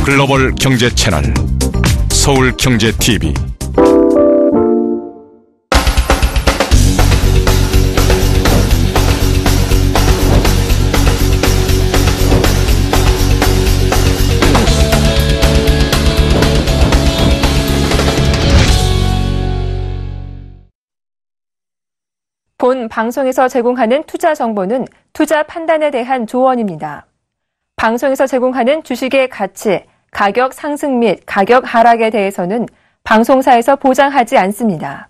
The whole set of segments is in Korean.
글로벌 경제 채널 서울경제TV. 본 방송에서 제공하는 투자 정보는 투자 판단에 대한 조언입니다. 방송에서 제공하는 주식의 가치, 가격 상승 및 가격 하락에 대해서는 방송사에서 보장하지 않습니다.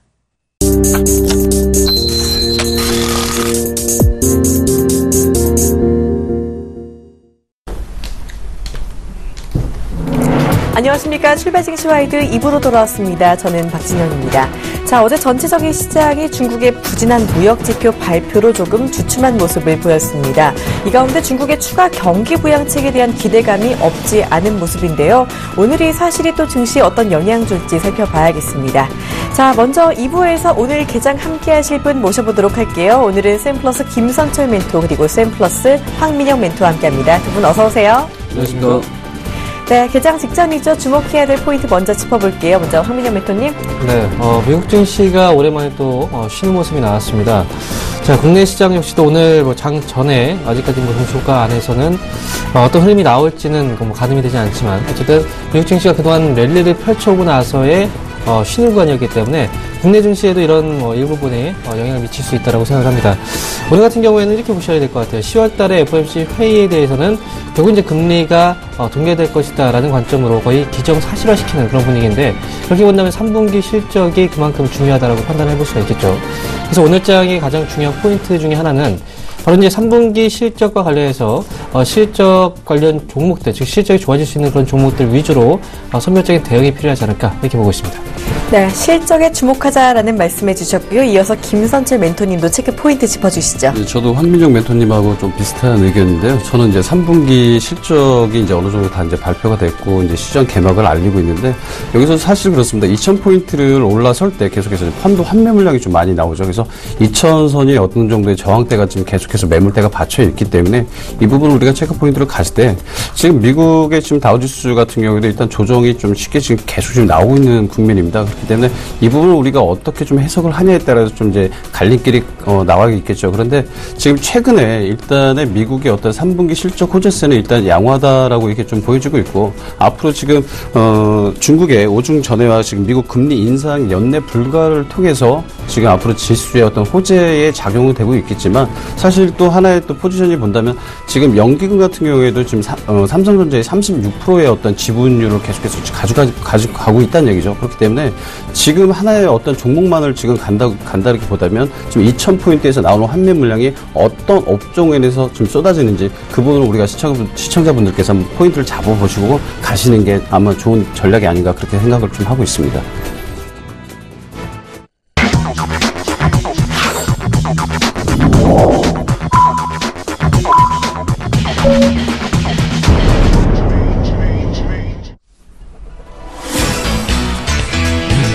안녕하십니까. 출발증 시와이드 2부로 돌아왔습니다. 저는 박진영입니다. 자, 어제 전체적인 시장이 중국의 부진한 무역지표 발표로 조금 주춤한 모습을 보였습니다. 이 가운데 중국의 추가 경기 부양책에 대한 기대감이 없지 않은 모습인데요. 오늘 이 사실이 또 증시에 어떤 영향 줄지 살펴봐야겠습니다. 자, 먼저 2부에서 오늘 개장 함께 하실 분 모셔보도록 할게요. 오늘은 샘플러스 김선철 멘토 그리고 샘플러스 황민영 멘토와 함께합니다. 두 분 어서 오세요. 안녕하십니까. 네, 개장 직전이죠. 주목해야 될 포인트 먼저 짚어볼게요. 먼저 황민영 멘토님. 네, 미국 증시가 오랜만에 또 쉬는 모습이 나왔습니다. 자, 국내 시장 역시도 오늘 장 전에 아직까지 동시효과 안에서는 어떤 흐름이 나올지는 가늠이 되지 않지만 어쨌든 미국 증시가 그동안 랠리를 펼쳐오고 나서의 쉬는 구간이었기 때문에 국내 증시에도 이런 일부분에 영향을 미칠 수 있다고 생각합니다. 오늘 같은 경우에는 이렇게 보셔야 될 것 같아요. 10월 달에 FOMC 회의에 대해서는 결국 이제 금리가 동결될 것이다라는 관점으로 거의 기정사실화시키는 그런 분위기인데 그렇게 본다면 3분기 실적이 그만큼 중요하다라고 판단해 볼 수가 있겠죠. 그래서 오늘 장의 가장 중요한 포인트 중에 하나는 바로 이제 3분기 실적과 관련해서 실적 관련 종목들, 즉 실적이 좋아질 수 있는 그런 종목들 위주로 선별적인 대응이 필요하지 않을까 이렇게 보고 있습니다. 네, 실적에 주목하자라는 말씀해 주셨고요. 이어서 김선철 멘토님도 체크 포인트 짚어주시죠. 네, 저도 황민정 멘토님하고 좀 비슷한 의견인데요. 저는 이제 3분기 실적이 이제 어느 정도 다 이제 발표가 됐고 이제 시장 개막을 알리고 있는데 여기서 사실 그렇습니다. 2,000포인트를 올라설 때 계속해서 펀드 환매 물량이 좀 많이 나오죠. 그래서 2,000선이 어떤 정도의 저항대가 지금 계속해서 매물대가 받쳐 있기 때문에 이 부분을 우리가 체크 포인트를 갔을 때 지금 미국의 지금 다우지수 같은 경우에도 일단 조정이 좀 쉽게 지금 계속 지금 나오고 있는 국면입니다. 그렇기 때문에 이 부분을 우리가 어떻게 좀 해석을 하냐에 따라서 좀 이제 갈림길이 나와 있겠죠. 그런데 지금 최근에 일단의 미국의 어떤 3분기 실적 호재세는 일단 양호하다라고 이렇게 좀 보여주고 있고 앞으로 지금 중국의 오중 전해와 지금 미국 금리 인상 연내 불가를 통해서 지금 앞으로 지수의 어떤 호재에 작용은 되고 있겠지만 사실 또 하나의 또 포지션이 본다면 지금 연기금 같은 경우에도 지금 삼성전자의 36%의 어떤 지분율을 계속해서 가지고 있다는 얘기죠. 그렇기 때문에 지금 하나의 어떤 종목만을 지금 간다르게 보다면 지금 2,000포인트에서 나오는 환매 물량이 어떤 업종에서 좀 쏟아지는지 그 부분을 우리가 시청자분들께서 한번 포인트를 잡아보시고 가시는 게 아마 좋은 전략이 아닌가 그렇게 생각을 좀 하고 있습니다.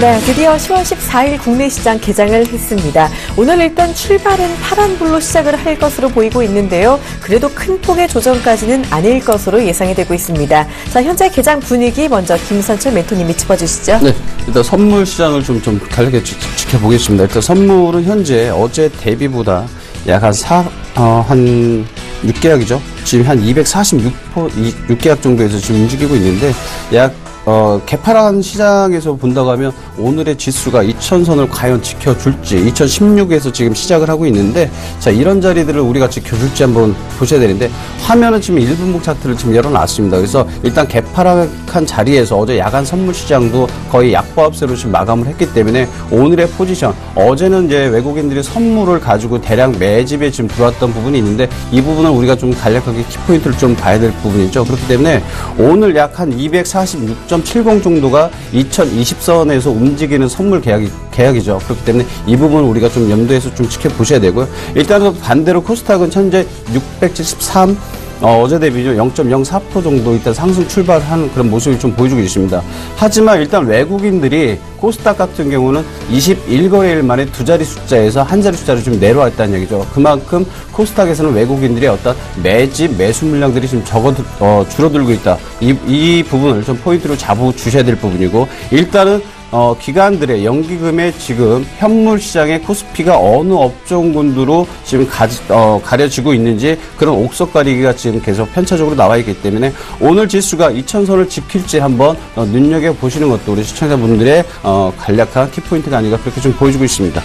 네, 드디어 10월 14일 국내 시장 개장을 했습니다. 오늘 일단 출발은 파란불로 시작을 할 것으로 보이고 있는데요. 그래도 큰 폭의 조정까지는 아닐 것으로 예상이 되고 있습니다. 자, 현재 개장 분위기 먼저 김선철 멘토님이 짚어주시죠. 네, 일단 선물 시장을 좀 간략하게 지켜보겠습니다. 일단 선물은 현재 어제 대비보다 약 한 6계약이죠. 지금 한 246계약 정도에서 지금 움직이고 있는데 개파란 시장에서 본다고 하면 오늘의 지수가 2,000선을 과연 지켜줄지 2016에서 지금 시작을 하고 있는데 자 이런 자리들을 우리가 지켜줄지 한번 보셔야 되는데 화면은 지금 1분목 차트를 지금 열어놨습니다. 그래서 일단 개파락한 자리에서 어제 야간 선물 시장도 거의 약보합세로 지금 마감을 했기 때문에 오늘의 포지션 어제는 이제 외국인들이 선물을 가지고 대량 매집에 지금 들어왔던 부분이 있는데 이 부분을 우리가 좀 간략하게 키포인트를 좀 봐야 될 부분이죠. 그렇기 때문에 오늘 약 한 246.70 정도가 2020선에서 움직이는 선물 계약이죠. 그렇기 때문에 이 부분을 우리가 좀 염두에서 좀 지켜보셔야 되고요. 일단은 반대로 코스닥은 현재 673 어제 대비 0.04% 정도 일단 상승 출발하는 그런 모습을 좀 보여주고 있습니다. 하지만 일단 외국인들이 코스닥 같은 경우는 21거래일 만에 두 자리 숫자에서 한 자리 숫자로 좀 내려왔다는 얘기죠. 그만큼 코스닥에서는 외국인들의 어떤 매집, 매수 물량들이 지금 줄어들고 있다. 이 부분을 좀 포인트로 잡아주셔야 될 부분이고, 일단은 기관들의 연기금의 지금 현물 시장의 코스피가 어느 업종군으로 지금 가려지고 있는지 그런 옥석 가리기가 지금 계속 편차적으로 나와 있기 때문에 오늘 지수가 2000선을 지킬지 한번 눈여겨보시는 것도 우리 시청자분들의 간략한 키포인트가 아닌가 그렇게 좀 보여주고 있습니다.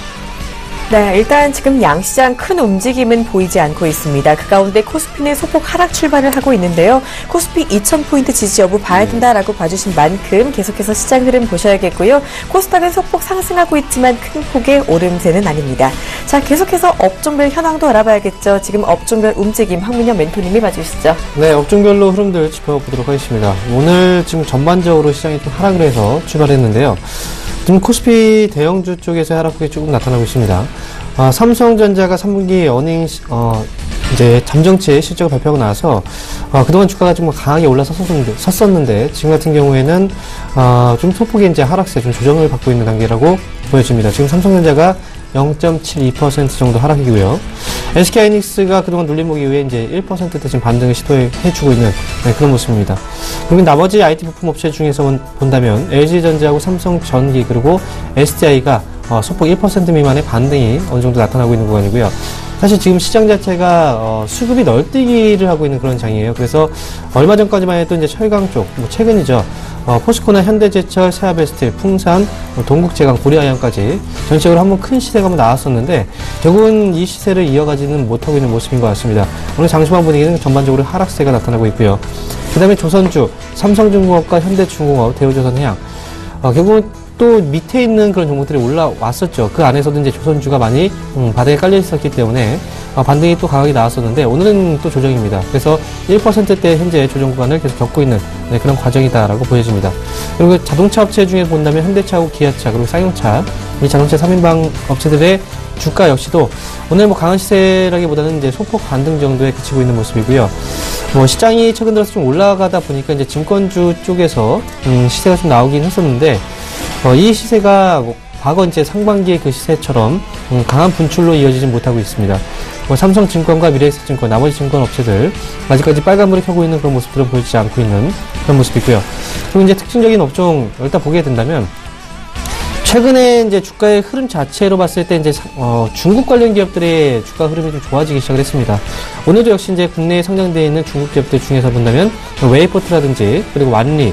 네, 일단 지금 양시장 큰 움직임은 보이지 않고 있습니다. 그 가운데 코스피는 소폭 하락 출발을 하고 있는데요. 코스피 2000포인트 지지 여부 봐야 된다라고 봐주신 만큼 계속해서 시장 흐름 보셔야겠고요. 코스닥은 소폭 상승하고 있지만 큰 폭의 오름세는 아닙니다. 자, 계속해서 업종별 현황도 알아봐야겠죠. 지금 업종별 움직임 황민영 멘토님이 봐주시죠. 네, 업종별로 흐름들 짚어보도록 하겠습니다. 오늘 지금 전반적으로 시장이 좀 하락을 해서 출발했는데요. 지금 코스피 대형주 쪽에서 하락폭이 조금 나타나고 있습니다. 삼성전자가 3분기 어닝, 이제 잠정치 실적을 발표하고 나서, 그동안 주가가 좀 강하게 올라섰었는데, 지금 같은 경우에는, 좀 소폭의 이제 하락세, 좀 조정을 받고 있는 단계라고 보여집니다. 지금 삼성전자가 0.72% 정도 하락이고요. SK하이닉스가 그동안 눌림목 이후에 이제 1%대 지금 반등을 시도해주고 있는 그런 모습입니다. 그리고 나머지 IT 부품 업체 중에서 본다면 LG전자하고 삼성전기 그리고 SDI가 소폭 1% 미만의 반등이 어느 정도 나타나고 있는 구간이고요. 사실 지금 시장 자체가 수급이 널뛰기를 하고 있는 그런 장이에요. 그래서 얼마 전까지만 해도 이제 철강 쪽, 최근이죠. 포스코나 현대제철, 세아베스틸, 풍산, 동국제강, 고려아연까지 전체적으로 한번 큰 시세가 한번 나왔었는데 결국은 이 시세를 이어가지는 못하고 있는 모습인 것 같습니다. 오늘 장시황 분위기는 전반적으로 하락세가 나타나고 있고요. 그 다음에 조선주, 삼성중공업과 현대중공업, 대우조선해양 결국은 또 밑에 있는 그런 종목들이 올라왔었죠. 그 안에서도 이제 조선주가 많이 바닥에 깔려 있었기 때문에 반등이 또 강하게 나왔었는데 오늘은 또 조정입니다. 그래서 1%대 현재 조정 구간을 계속 겪고 있는 그런 과정이다라고 보여집니다. 그리고 자동차 업체 중에 본다면 현대차하고 기아차 그리고 쌍용차 이 자동차 3인방 업체들의 주가 역시도 오늘 뭐 강한 시세라기보다는 이제 소폭 반등 정도에 그치고 있는 모습이고요. 시장이 최근 들어서 좀 올라가다 보니까 이제 증권주 쪽에서 시세가 좀 나오긴 했었는데 이 시세가 과거 이제 상반기의 그 시세처럼 강한 분출로 이어지진 못하고 있습니다. 삼성증권과 미래에셋증권, 나머지 증권 업체들 아직까지 빨간불을 켜고 있는 그런 모습들은 보이지 않고 있는 그런 모습이고요. 그리고 이제 특징적인 업종 일단 보게 된다면 최근에 이제 주가의 흐름 자체로 봤을 때 이제 중국 관련 기업들의 주가 흐름이 좀 좋아지기 시작을 했습니다. 오늘도 역시 이제 국내에 상장되어 있는 중국 기업들 중에서 본다면 웨이포트라든지 그리고 완리,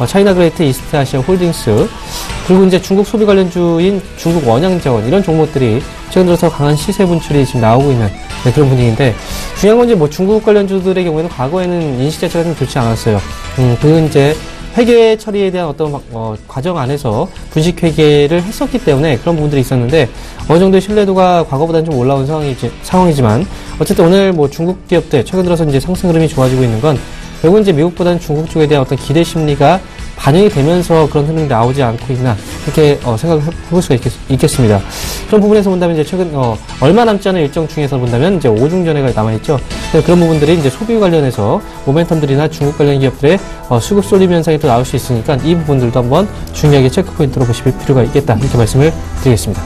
차이나그레이트, 이스트아시아 홀딩스 그리고 이제 중국 소비 관련주인 중국 원양자원 이런 종목들이 최근 들어서 강한 시세 분출이 지금 나오고 있는 그런 분위기인데 중요한 건 이제 중국 관련주들의 경우에는 과거에는 인식 자체가 좀 좋지 않았어요. 그건 이제 회계 처리에 대한 어떤 과정 안에서 분식 회계를 했었기 때문에 그런 부분들이 있었는데 어느 정도의 신뢰도가 과거보다는 좀 올라온 상황이지만 어쨌든 오늘 중국 기업들 최근 들어서 이제 상승 흐름이 좋아지고 있는 건 결국은 이제 미국보다는 중국 쪽에 대한 어떤 기대 심리가 반영이 되면서 그런 흐름이 나오지 않고 있나 이렇게 생각을 해볼 수가 있겠습니다. 그런 부분에서 본다면 이제 최근 얼마 남지 않은 일정 중에서 본다면 이제 5중 전회가 남아있죠. 그런 부분들이 이제 소비 관련해서 모멘텀들이나 중국 관련 기업들의 수급 쏠림 현상이 또 나올 수 있으니까 이 부분들도 한번 중요하게 체크 포인트로 보실 필요가 있겠다 이렇게 말씀을 드리겠습니다.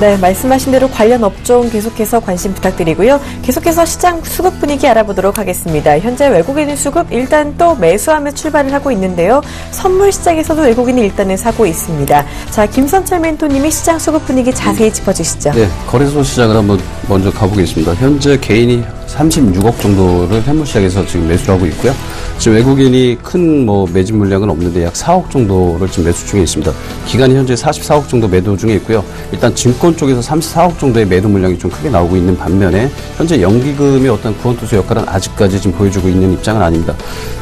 네, 말씀하신 대로 관련 업종 계속해서 관심 부탁드리고요. 계속해서 시장 수급 분위기 알아보도록 하겠습니다. 현재 외국인 수급 일단 또 매수하며 출발을 하고 있는데요. 선물 시장에서도 외국인이 일단은 사고 있습니다. 자, 김선철 멘토님이 시장 수급 분위기 자세히 짚어주시죠. 네, 거래소 시장을 한번 먼저 가보겠습니다. 현재 개인이 36억 정도를 현물 시장에서 지금 매수를 하고 있고요. 지금 외국인이 큰 매집 물량은 없는데 약 4억 정도를 지금 매수 중에 있습니다. 기관이 현재 44억 정도 매도 중에 있고요. 일단 증권 쪽에서 34억 정도의 매도 물량이 좀 크게 나오고 있는 반면에 현재 연기금의 어떤 구원투수 역할은 아직까지 지금 보여주고 있는 입장은 아닙니다.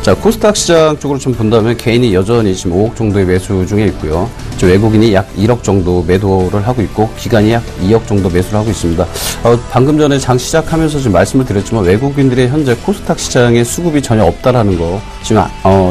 자, 코스닥 시장 쪽으로 좀 본다면 개인이 여전히 지금 5억 정도의 매수 중에 있고요. 외국인이 약 1억 정도 매도를 하고 있고 기관이 약 2억 정도 매수를 하고 있습니다. 방금 전에 장 시작하면서 지금 말씀을 드렸지만 외국인들의 현재 코스닥 시장에 수급이 전혀 없다라는 거, 지금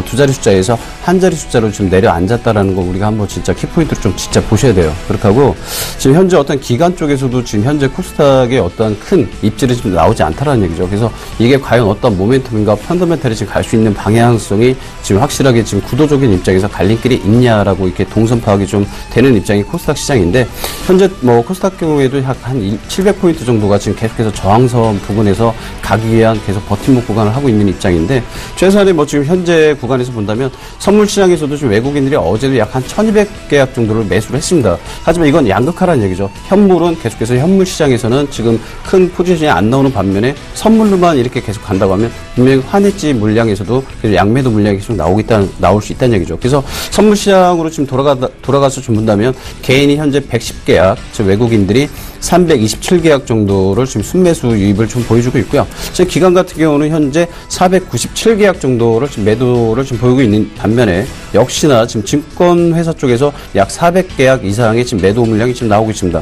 두 자리 숫자에서 한 자리 숫자로 지금 내려앉았다라는 거 우리가 한번 진짜 키포인트로 좀 진짜 보셔야 돼요. 그렇다고 지금 현재 어떤 기관 쪽에서도 지금 현재 코스닥에 어떤 큰 입질이 지금 나오지 않다라는 얘기죠. 그래서 이게 과연 어떤 모멘텀인가 펀더멘탈이 지금 갈 수 있는 방향성이 지금 확실하게 지금 구도적인 입장에서 갈림길이 있냐라고 이렇게 동선 파악이 좀 되는 입장이 코스닥 시장인데, 현재 뭐 코스닥 경우에도 약 한 700포인트 정도가 지금 계속해서 저항선 부근에서 가기 위한 계속 버팀목 구간을 하고 있는 입장인데, 최소한의 뭐 지금 현재 구간에서 본다면 선물 시장에서도 지금 외국인들이 어제도 약 한 1200계약 정도를 매수를 했습니다. 하지만 이건 양극화라는 얘기죠. 현물은 계속해서 현물 시장에서는 지금 큰 포지션이 안 나오는 반면에 선물로만 이렇게 계속 간다고 하면 분명히 환해지 물량에서도 양매도 물량이 계속 나올 수 있다는 얘기죠. 그래서 선물 시장으로 지금 돌아가서 좀 본다면 개인이 현재 110계약, 즉 외국인들이 327계약 정도를 지금 순매수 유입을 좀 보여주고 있고요. 지금 기관 같은 경우는 현재 497계약 정도를 지금 매도를 좀 보이고 있는 반면에 역시나 지금 증권회사 쪽에서 약 400계약 이상의 지금 매도 물량이 지금 나오고 있습니다.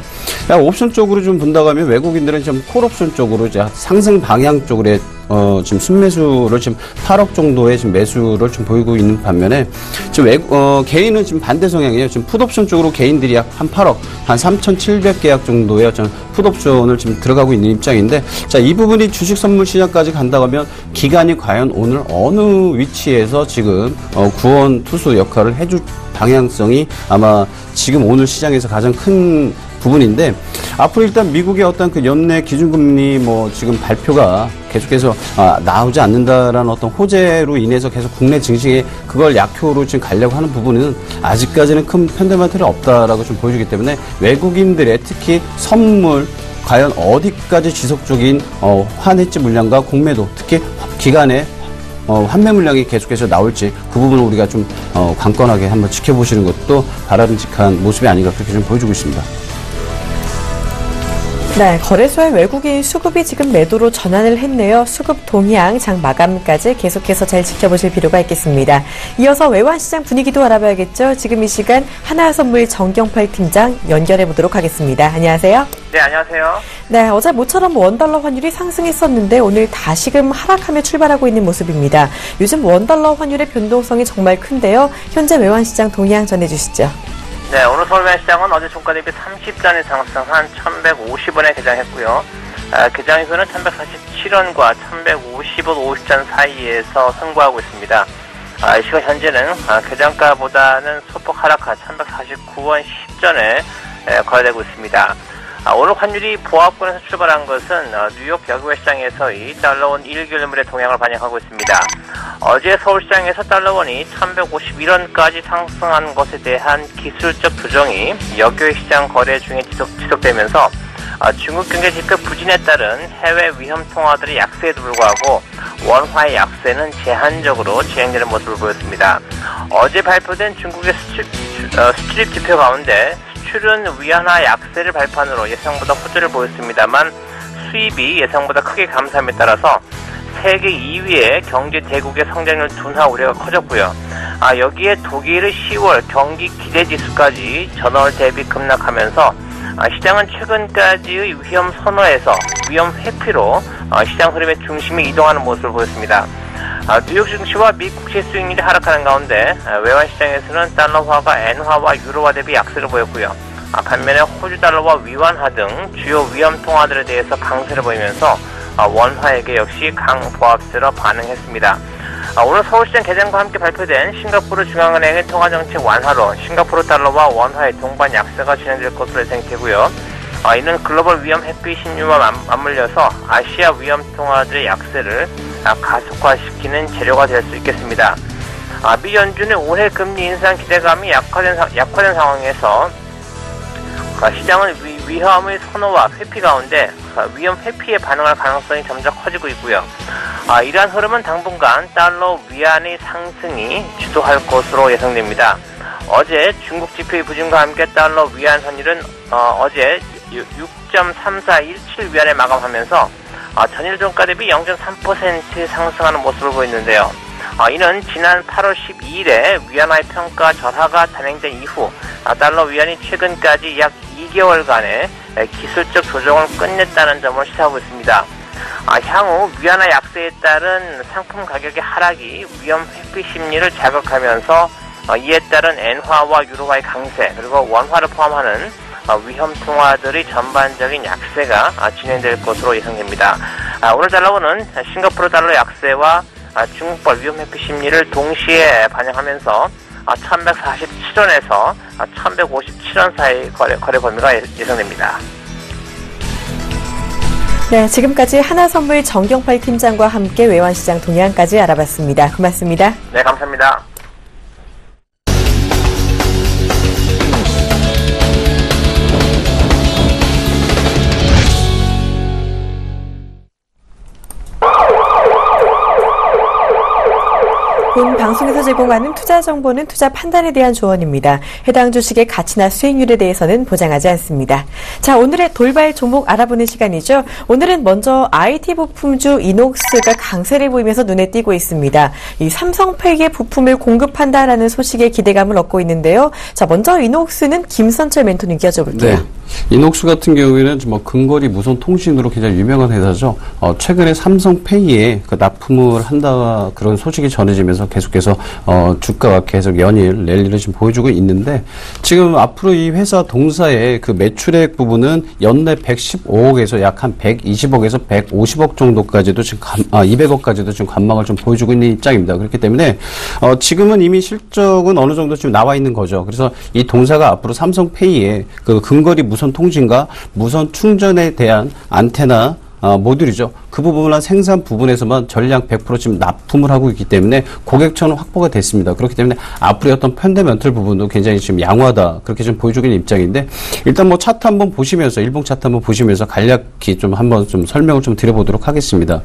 옵션 쪽으로 좀 본다고 하면 외국인들은 지금 콜옵션 쪽으로 이제 상승 방향 쪽으로 지금 순매수를 지금 8억 정도의 지금 매수를 좀 보이고 있는 반면에 지금 개인은 지금 반대 성향이에요. 지금 풋옵션 쪽으로 개인들이 약 한 8억, 한 3,700계약 정도의 풋옵션을 지금 들어가고 있는 입장인데, 자, 이 부분이 주식 선물 시장까지 간다고 하면 기관이 과연 오늘 어느 위치에서 지금 구원 투수 역할을 해줄 방향성이 아마 지금 오늘 시장에서 가장 큰 부분인데, 앞으로 일단 미국의 어떤 그 연내 기준금리 뭐 지금 발표가 계속해서 나오지 않는다라는 어떤 호재로 인해서 계속 국내 증시에 그걸 약효로 지금 가려고 하는 부분은 아직까지는 큰 펀더멘털이 없다라고 좀 보여주기 때문에 외국인들의 특히 선물 과연 어디까지 지속적인 환해지 물량과 공매도, 특히 기간에 환매 물량이 계속해서 나올지 그 부분을 우리가 좀 관건하게 한번 지켜보시는 것도 바람직한 모습이 아닌가 그렇게 좀 보여주고 있습니다. 네, 거래소의 외국인 수급이 지금 매도로 전환을 했네요. 수급 동향 장 마감까지 계속해서 잘 지켜보실 필요가 있겠습니다. 이어서 외환시장 분위기도 알아봐야겠죠. 지금 이 시간 하나선물 정경팔 팀장 연결해 보도록 하겠습니다. 안녕하세요. 네, 안녕하세요. 네, 어제 모처럼 원달러 환율이 상승했었는데 오늘 다시금 하락하며 출발하고 있는 모습입니다. 요즘 원달러 환율의 변동성이 정말 큰데요. 현재 외환시장 동향 전해주시죠. 네, 오늘 서울외환시장은 어제 종가 대비 30전의 상승한 1,150원에 개장했고요. 개장에서는 1,147원과 1,150원 50전 사이에서 승부하고 있습니다. 이 시각 현재는 개장가보다는 소폭 하락한 1,149원 10전에 거래되고 있습니다. 오늘 환율이 보합권에서 출발한 것은 뉴욕 여기외시장에서의 달러원 1개월물의 동향을 반영하고 있습니다. 어제 서울시장에서 달러원이 1,151원까지 상승한 것에 대한 기술적 조정이 여기외시장 거래 중에 지속되면서 중국 경제 지표 부진에 따른 해외 위험 통화들의 약세에도 불구하고 원화의 약세는 제한적으로 진행되는 모습을 보였습니다. 어제 발표된 중국의 수출입 지표 가운데 수출은 위안화 약세를 발판으로 예상보다 호조를 보였습니다만 수입이 예상보다 크게 감소함에 따라서 세계 2위의 경제 대국의 성장률 둔화 우려가 커졌고요. 여기에 독일의 10월 경기 기대지수까지 전월 대비 급락하면서 시장은 최근까지의 위험 선호에서 위험 회피로 시장 흐름의 중심이 이동하는 모습을 보였습니다. 뉴욕 증시와 미 국채 수익률이 하락하는 가운데 외환시장에서는 달러화가 엔화와 유로화 대비 약세를 보였고요. 반면에 호주 달러와 위안화 등 주요 위험 통화들에 대해서 강세를 보이면서 원화에게 역시 강보합세로 반응했습니다. 오늘 서울시장 개장과 함께 발표된 싱가포르 중앙은행의 통화정책 완화로 싱가포르 달러와 원화의 동반 약세가 진행될 것으로 예상되고요. 이는 글로벌 위험 회피 신유와 맞물려서 아시아 위험 통화들의 약세를 가속화시키는 재료가 될 수 있겠습니다. 미 연준의 올해 금리 인상 기대감이 약화된 상황에서 시장은 위험의 선호와 회피 가운데 위험 회피에 반응할 가능성이 점점 커지고 있고요. 이러한 흐름은 당분간 달러 위안의 상승이 주도할 것으로 예상됩니다. 어제 중국 지표의 부진과 함께 달러 위안 환율은 어제 6.3417 위안에 마감하면서 전일 종가 대비 0.3% 상승하는 모습을 보이는데요. 이는 지난 8월 12일에 위안화의 평가 절하가 단행된 이후 달러 위안이 최근까지 약 2개월간의 기술적 조정을 끝냈다는 점을 시사하고 있습니다. 향후 위안화 약세에 따른 상품 가격의 하락이 위험 회피 심리를 자극하면서 이에 따른 엔화와 유로화의 강세 그리고 원화를 포함하는 위험 통화들이 전반적인 약세가 진행될 것으로 예상됩니다. 오늘 달러는 싱가포르 달러 약세와 중국발 위험 회피 심리를 동시에 반영하면서 1147원에서 1157원 사이 거래 범위가 예상됩니다. 네, 지금까지 하나선물 정경팔 팀장과 함께 외환시장 동향까지 알아봤습니다. 고맙습니다. 네, 감사합니다. 본 방송에서 제공하는 투자 정보는 투자 판단에 대한 조언입니다. 해당 주식의 가치나 수익률에 대해서는 보장하지 않습니다. 자, 오늘의 돌발 종목 알아보는 시간이죠. 오늘은 먼저 IT 부품주 이녹스가 강세를 보이면서 눈에 띄고 있습니다. 이 삼성페이의 부품을 공급한다라는 소식에 기대감을 얻고 있는데요. 자, 먼저 이녹스는 김선철 멘토님 여쭤볼게요. 네. 이녹스 같은 경우에는 뭐 근거리 무선 통신으로 굉장히 유명한 회사죠. 최근에 삼성페이에 그 납품을 한다 그런 소식이 전해지면서 계속해서 주가가 계속 연일 랠리를 지금 보여주고 있는데 지금 앞으로 이 회사 동사의 그 매출액 부분은 연내 115억에서 약 한 120억에서 150억 정도까지도 지금 200억까지도 지금 관망을 좀 보여주고 있는 입장입니다. 그렇기 때문에 지금은 이미 실적은 어느 정도 지금 나와 있는 거죠. 그래서 이 동사가 앞으로 삼성페이에 그 근거리 무선 통신과 무선 충전에 대한 안테나 모듈이죠. 그 부분은 생산 부분에서만 전량 100% 지금 납품을 하고 있기 때문에 고객층은 확보가 됐습니다. 그렇기 때문에 앞으로의 어떤 펀더멘털 부분도 굉장히 지금 양호하다. 그렇게 좀 보여주고 있는 입장인데 일단 뭐 차트 한번 보시면서 일봉 차트 한번 보시면서 간략히 좀 한번 좀 설명을 좀 드려보도록 하겠습니다.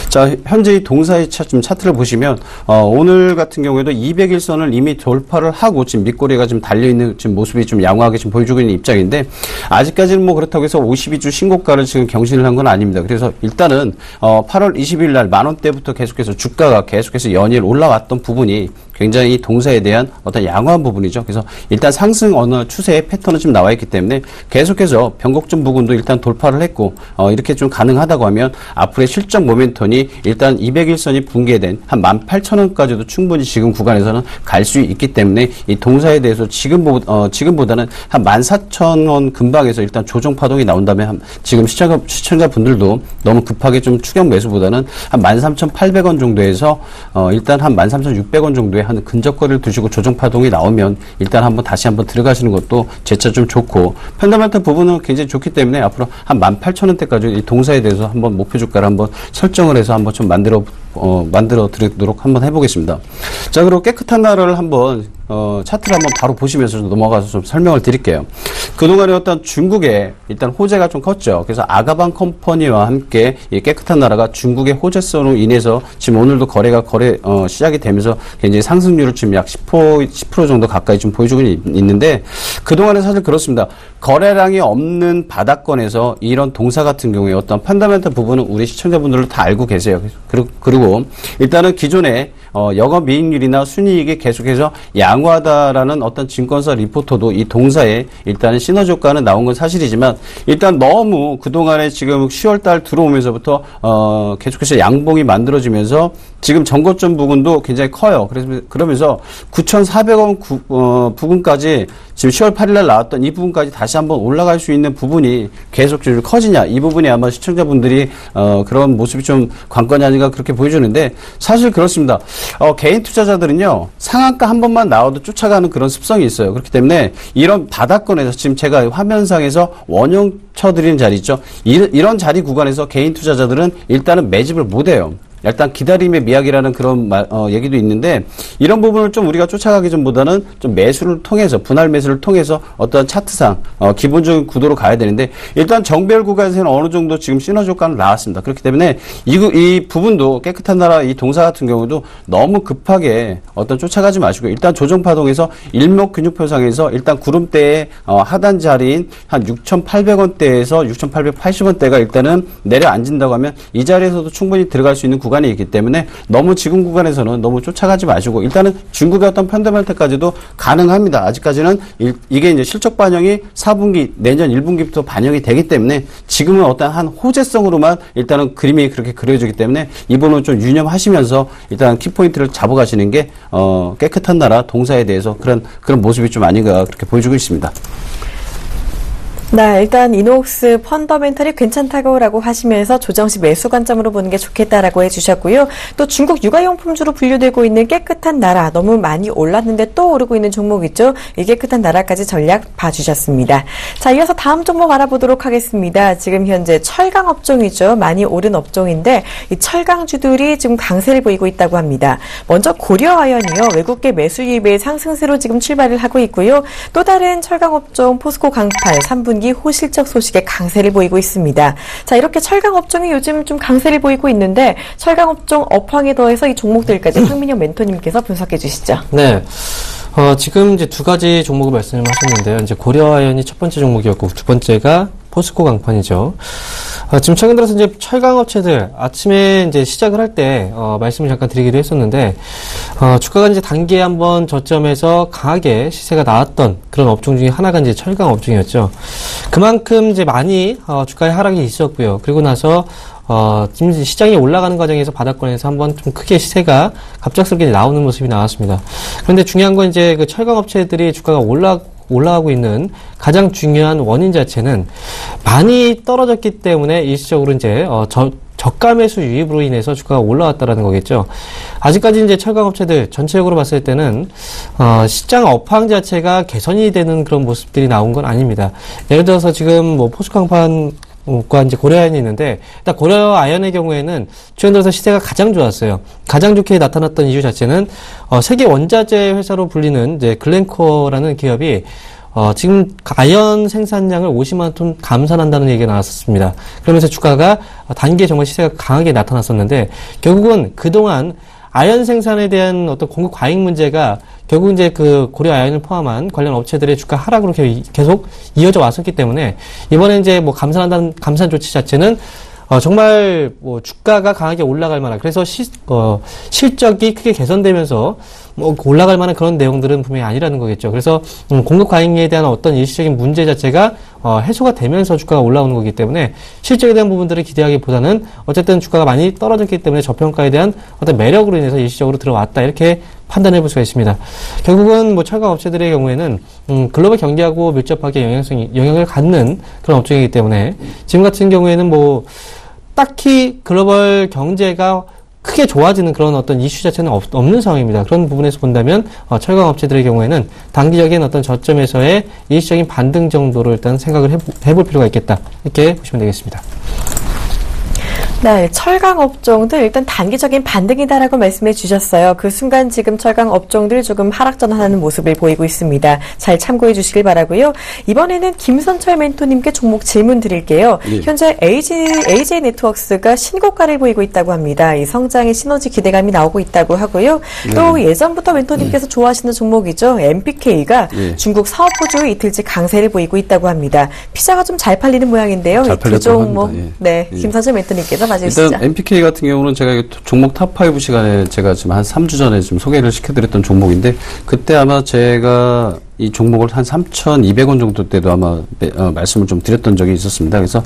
자, 현재 이 동사의 차트를 보시면 오늘 같은 경우에도 200일선을 이미 돌파를 하고 지금 밑꼬리가 좀 달려있는 지금 모습이 좀 양호하게 지금 보여주고 있는 입장인데 아직까지는 뭐 그렇다고 해서 52주 신고가를 지금 경신을 한 건 아닙니다. 그래서 일단은 8월 20일 날 10,000원대부터 계속해서 주가가 계속해서 연일 올라왔던 부분이 굉장히 이 동사에 대한 어떤 양호한 부분이죠. 그래서 일단 상승 어느 추세의 패턴은 좀 나와 있기 때문에 계속해서 변곡점 부분도 일단 돌파를 했고 이렇게 좀 가능하다고 하면 앞으로의 실적 모멘텀이 일단 200일선이 붕괴된 한 18,000원까지도 충분히 지금 구간에서는 갈 수 있기 때문에 이 동사에 대해서 지금보다는 한 14,000원 근방에서 일단 조정 파동이 나온다면 지금 시청자분들도 너무 급하게 좀 추격 매수보다는 한 13,800원 정도에서 일단 한 13,600원 정도의 한 근접거리를 두시고 조정 파동이 나오면 일단 다시 한번 들어가시는 것도 재차 좀 좋고 펀더멘털 부분은 굉장히 좋기 때문에 앞으로 한 18,000원대까지 이 동사에 대해서 한번 목표 주가를 한번 설정을 해서 한번 좀 만들어 드리도록 한번 해보겠습니다. 자, 그리고 깨끗한 나라를 한번 차트를 한번 바로 보시면서 넘어가서 좀 설명을 드릴게요. 그동안에 어떤 중국에 일단 호재가 좀 컸죠. 그래서 아가방 컴퍼니와 함께 이 깨끗한 나라가 중국의 호재성으로 인해서 지금 오늘도 거래가 시작이 되면서 굉장히 상승률을 지금 약 10% 정도 가까이 좀 보여주고 있는데 그동안에 사실 그렇습니다. 거래량이 없는 바닥권에서 이런 동사 같은 경우에 어떤 펀더멘털 부분은 우리 시청자분들도 다 알고 계세요. 그리고 일단은 기존에 영업이익률이나 순이익이 계속해서 양호하다라는 어떤 증권사 리포터도 이 동사에 일단은 시너지 효과는 나온 건 사실이지만 일단 너무 그동안에 지금 10월달 들어오면서부터 계속해서 양봉이 만들어지면서 지금 전고점 부분도 굉장히 커요. 그러면서 9,400원 부분까지 지금 10월 8일날 나왔던 이 부분까지 다시 한번 올라갈 수 있는 부분이 계속 좀 커지냐. 이 부분이 아마 시청자분들이 그런 모습이 좀 관건이 아닌가 그렇게 보여주는데 사실 그렇습니다. 개인 투자자들은요. 상한가 한 번만 나와도 쫓아가는 그런 습성이 있어요. 그렇기 때문에 이런 바닥권에서 지금 제가 화면상에서 원형 쳐드리는 자리 있죠. 이런 자리 구간에서 개인 투자자들은 일단은 매집을 못해요. 일단 기다림의 미학이라는 그런 얘기도 있는데 이런 부분을 좀 우리가 쫓아가기 전보다는 좀 매수를 통해서 분할 매수를 통해서 어떤 차트상 기본적인 구도로 가야 되는데 일단 정배열 구간에서는 어느 정도 지금 시너지 효과는 나왔습니다. 그렇기 때문에 이 부분도 깨끗한 나라 이 동사 같은 경우도 너무 급하게 어떤 쫓아가지 마시고 일단 조정 파동에서 일목균육표상에서 일단 구름대의 하단 자리인 한 6,800원대에서 6,880원대가 일단은 내려앉는다고 하면 이 자리에서도 충분히 들어갈 수 있는 구간 구간이 있기 때문에 너무 지금 구간에서는 너무 쫓아가지 마시고 일단은 중국의 어떤 펀더멘탈까지도 가능합니다. 아직까지는 이게 이제 실적 반영이 4분기 내년 1분기부터 반영이 되기 때문에 지금은 어떤 한 호재성으로만 일단은 그림이 그렇게 그려지기 때문에 이 부분은 좀 유념하시면서 일단 키포인트를 잡아가시는 게 깨끗한 나라 동사에 대해서 그런 모습이 좀 아닌가 그렇게 보여주고 있습니다. 네, 일단 이노옥스 펀더멘털이 괜찮다고라고 하시면서 조정시 매수 관점으로 보는 게 좋겠다라고 해주셨고요. 또 중국 육아용품주로 분류되고 있는 깨끗한 나라, 너무 많이 올랐는데 또 오르고 있는 종목 있죠. 이 깨끗한 나라까지 전략 봐주셨습니다. 자, 이어서 다음 종목 알아보도록 하겠습니다. 지금 현재 철강 업종이죠. 많이 오른 업종인데 이 철강주들이 지금 강세를 보이고 있다고 합니다. 먼저 고려아연이요. 외국계 매수 유입의 상승세로 지금 출발을 하고 있고요. 또 다른 철강 업종 포스코 강팔 3분기 호실적 소식에 강세를 보이고 있습니다. 자, 이렇게 철강 업종이 요즘 좀 강세를 보이고 있는데 철강 업종 업황에 더해서 이 종목들까지 황민영 멘토님께서 분석해 주시죠. 네. 지금 이제 두 가지 종목을 말씀하셨는데요. 이제 고려아연이 첫 번째 종목이었고 두 번째가 포스코 강판이죠. 지금 최근 들어서 이제 철강 업체들 아침에 이제 시작을 할 때 말씀을 잠깐 드리기도 했었는데 주가가 이제 단기에 한번 저점에서 강하게 시세가 나왔던 그런 업종 중에 하나가 이제 철강 업종이었죠. 그만큼 이제 많이 주가의 하락이 있었고요. 그리고 나서 지금 시장이 올라가는 과정에서 바닥권에서 한번 좀 크게 시세가 갑작스럽게 나오는 모습이 나왔습니다. 그런데 중요한 건 이제 그 철강 업체들이 주가가 올라가고 있는 가장 중요한 원인 자체는 많이 떨어졌기 때문에 일시적으로 이제 저가 매수 유입으로 인해서 주가가 올라왔다라는 거겠죠. 아직까지 이제 철강 업체들 전체적으로 봤을 때는 시장 업황 자체가 개선이 되는 그런 모습들이 나온 건 아닙니다. 예를 들어서 지금 뭐 포스코강판 과 이제 고려아연이 있는데, 일단 고려아연의 경우에는 최근 들어서 시세가 가장 좋았어요. 가장 좋게 나타났던 이유 자체는, 세계 원자재 회사로 불리는 이제 글렌코어라는 기업이, 지금 아연 생산량을 50만 톤 감산한다는 얘기가 나왔었습니다. 그러면서 주가가 단기에 정말 시세가 강하게 나타났었는데, 결국은 그동안 아연 생산에 대한 어떤 공급 과잉 문제가 결국 이제 그 고려아연을 포함한 관련 업체들의 주가 하락으로 계속 이어져 왔었기 때문에 이번에 이제 뭐 감산 조치 자체는 정말 뭐 주가가 강하게 올라갈 만한, 그래서 실적이 크게 개선되면서 뭐 올라갈 만한 그런 내용들은 분명히 아니라는 거겠죠. 그래서 공급 과잉에 대한 어떤 일시적인 문제 자체가 해소가 되면서 주가가 올라오는 거기 때문에 실적에 대한 부분들을 기대하기보다는 어쨌든 주가가 많이 떨어졌기 때문에 저평가에 대한 어떤 매력으로 인해서 일시적으로 들어왔다, 이렇게 판단해 볼 수가 있습니다. 결국은 뭐 철강 업체들의 경우에는 글로벌 경제하고 밀접하게 영향을 갖는 그런 업종이기 때문에 지금 같은 경우에는 뭐 딱히 글로벌 경제가 크게 좋아지는 그런 어떤 이슈 자체는 없는 상황입니다. 그런 부분에서 본다면 철강 업체들의 경우에는 단기적인 어떤 저점에서의 일시적인 반등 정도로 일단 생각을 해볼 필요가 있겠다, 이렇게 보시면 되겠습니다. 네, 철강 업종들 일단 단기적인 반등이다라고 말씀해 주셨어요. 그 순간 지금 철강 업종들 조금 하락 전환하는 모습을 보이고 있습니다. 잘 참고해 주시길 바라고요. 이번에는 김선철 멘토님께 종목 질문 드릴게요. 네. 현재 AJ 네트워크스가 신고가를 보이고 있다고 합니다. 이 성장의 시너지 기대감이 나오고 있다고 하고요. 또 예전부터 멘토님께서 좋아하시는 종목이죠. MPK가 중국 사업 호조의 이틀째 강세를 보이고 있다고 합니다. 피자가 좀 잘 팔리는 모양인데요. 이 두 종목, 네, 김선철 멘토님께서 일단 MPK 같은 경우는 제가 종목 탑5 시간에 제가 지금 한 3주 전에 좀 소개를 시켜드렸던 종목인데, 그때 아마 제가 이 종목을 한 3,200원 정도 때도 아마 말씀을 좀 드렸던 적이 있었습니다. 그래서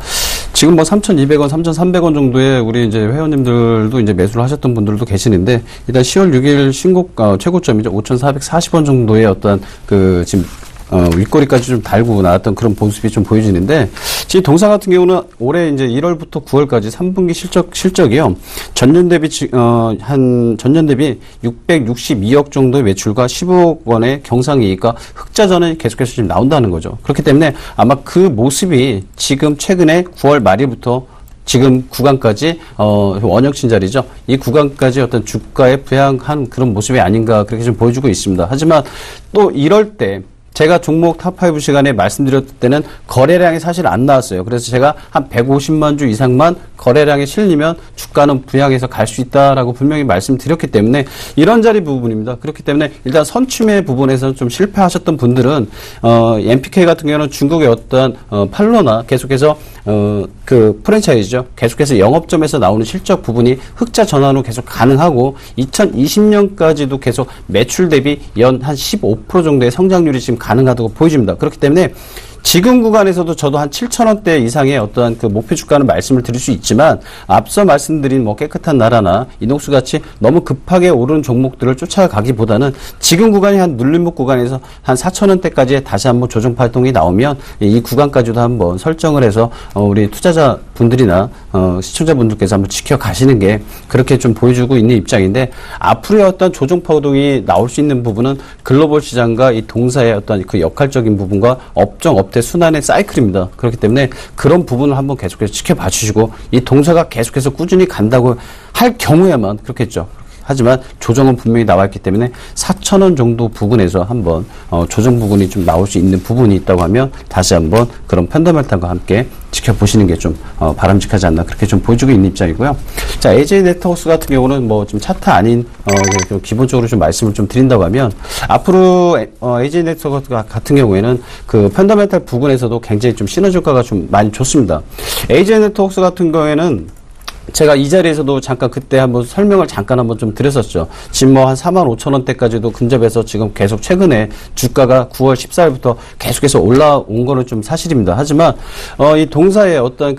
지금 뭐 3,200원, 3,300원 정도에 우리 이제 회원님들도 이제 매수를 하셨던 분들도 계시는데, 일단 10월 6일 신고가 최고점이죠. 5,440원 정도의 어떤 그 지금 윗꼬리까지 좀 달고 나왔던 그런 모습이 좀 보여지는데, 지금 동사 같은 경우는 올해 이제 1월부터 9월까지 3분기 실적이요. 전년 대비 662억 정도의 매출과 15억 원의 경상이익과 흑자전이 계속해서 지금 나온다는 거죠. 그렇기 때문에 아마 그 모습이 지금 최근에 9월 말일부터 지금 구간까지 원역신 자리죠. 이 구간까지 어떤 주가에 부양한 그런 모습이 아닌가, 그렇게 좀 보여주고 있습니다. 하지만 또 이럴 때 제가 종목 탑5 시간에 말씀드렸을 때는 거래량이 사실 안 나왔어요. 그래서 제가 한 150만 주 이상만 거래량이 실리면 주가는 부양해서 갈 수 있다라고 분명히 말씀드렸기 때문에 이런 자리 부분입니다. 그렇기 때문에 일단 선취매 부분에서 좀 실패하셨던 분들은 MPK 같은 경우는 중국의 어떤 팔로나 계속해서 그 프랜차이즈죠. 계속해서 영업점에서 나오는 실적 부분이 흑자 전환으로 계속 가능하고 2020년까지도 계속 매출 대비 연 한 15% 정도의 성장률이 지금 가능하다고 보여집니다. 그렇기 때문에 지금 구간에서도 저도 한 7,000원대 이상의 어떠한 그 목표 주가는 말씀을 드릴 수 있지만 앞서 말씀드린 뭐 깨끗한 나라나 이녹스 같이 너무 급하게 오르는 종목들을 쫓아가기보다는 지금 구간이 한 눌림목 구간에서 한 4,000원대까지 다시 한번 조정 활동이 나오면 이 구간까지도 한번 설정을 해서 우리 투자자 분들이나 시청자분들께서 한번 지켜가시는 게 그렇게 좀 보여주고 있는 입장인데 앞으로의 어떤 조정 파동이 나올 수 있는 부분은 글로벌 시장과 이 동사의 어떤 그 역할적인 부분과 업태 순환의 사이클입니다. 그렇기 때문에 그런 부분을 한번 계속해서 지켜봐 주시고 이 동사가 계속해서 꾸준히 간다고 할 경우에만 그렇겠죠. 하지만 조정은 분명히 나와 있기 때문에 4,000원 정도 부분에서 한번 조정 부분이 좀 나올 수 있는 부분이 있다고 하면 다시 한번 그런 펀더멘탈과 함께 지켜보시는 게 좀 바람직하지 않나 그렇게 좀 보여주고 있는 입장이고요. 자, AJ 네트워크스 같은 경우는 뭐 좀 차트 아닌 좀 기본적으로 좀 말씀을 좀 드린다고 하면 앞으로 AJ 네트워크스 같은 경우에는 그 펀더멘탈 부분에서도 굉장히 좀 시너지 효과가 좀 많이 좋습니다. AJ 네트워크스 같은 경우에는 제가 이 자리에서도 잠깐 그때 한번 설명을 잠깐 한번 좀 드렸었죠. 지금 뭐 한 45,000원대까지도 근접해서 지금 계속 최근에 주가가 9월 14일부터 계속해서 올라온 거는 좀 사실입니다. 하지만 이 동사의 어떤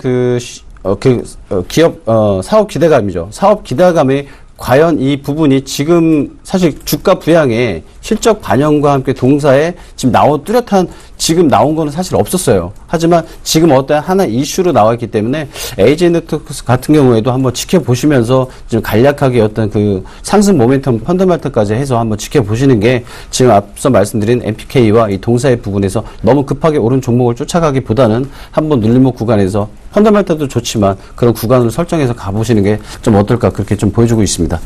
기업 사업 기대감이죠. 사업 기대감이 과연 이 부분이 지금 사실 주가 부양에 실적 반영과 함께 동사에 지금 뚜렷한 지금 나온 거는 사실 없었어요. 하지만 지금 어떤 하나 이슈로 나와 있기 때문에 AJ 네트워크스 같은 경우에도 한번 지켜보시면서 좀 간략하게 어떤 그 상승 모멘텀 펀더멘털까지 해서 한번 지켜보시는 게 지금 앞서 말씀드린 MPK와 이 동사의 부분에서 너무 급하게 오른 종목을 쫓아가기보다는 한번 눌림목 구간에서 펀더멘털도 좋지만 그런 구간을 설정해서 가보시는 게 좀 어떨까 그렇게 좀 보여주고 있습니다.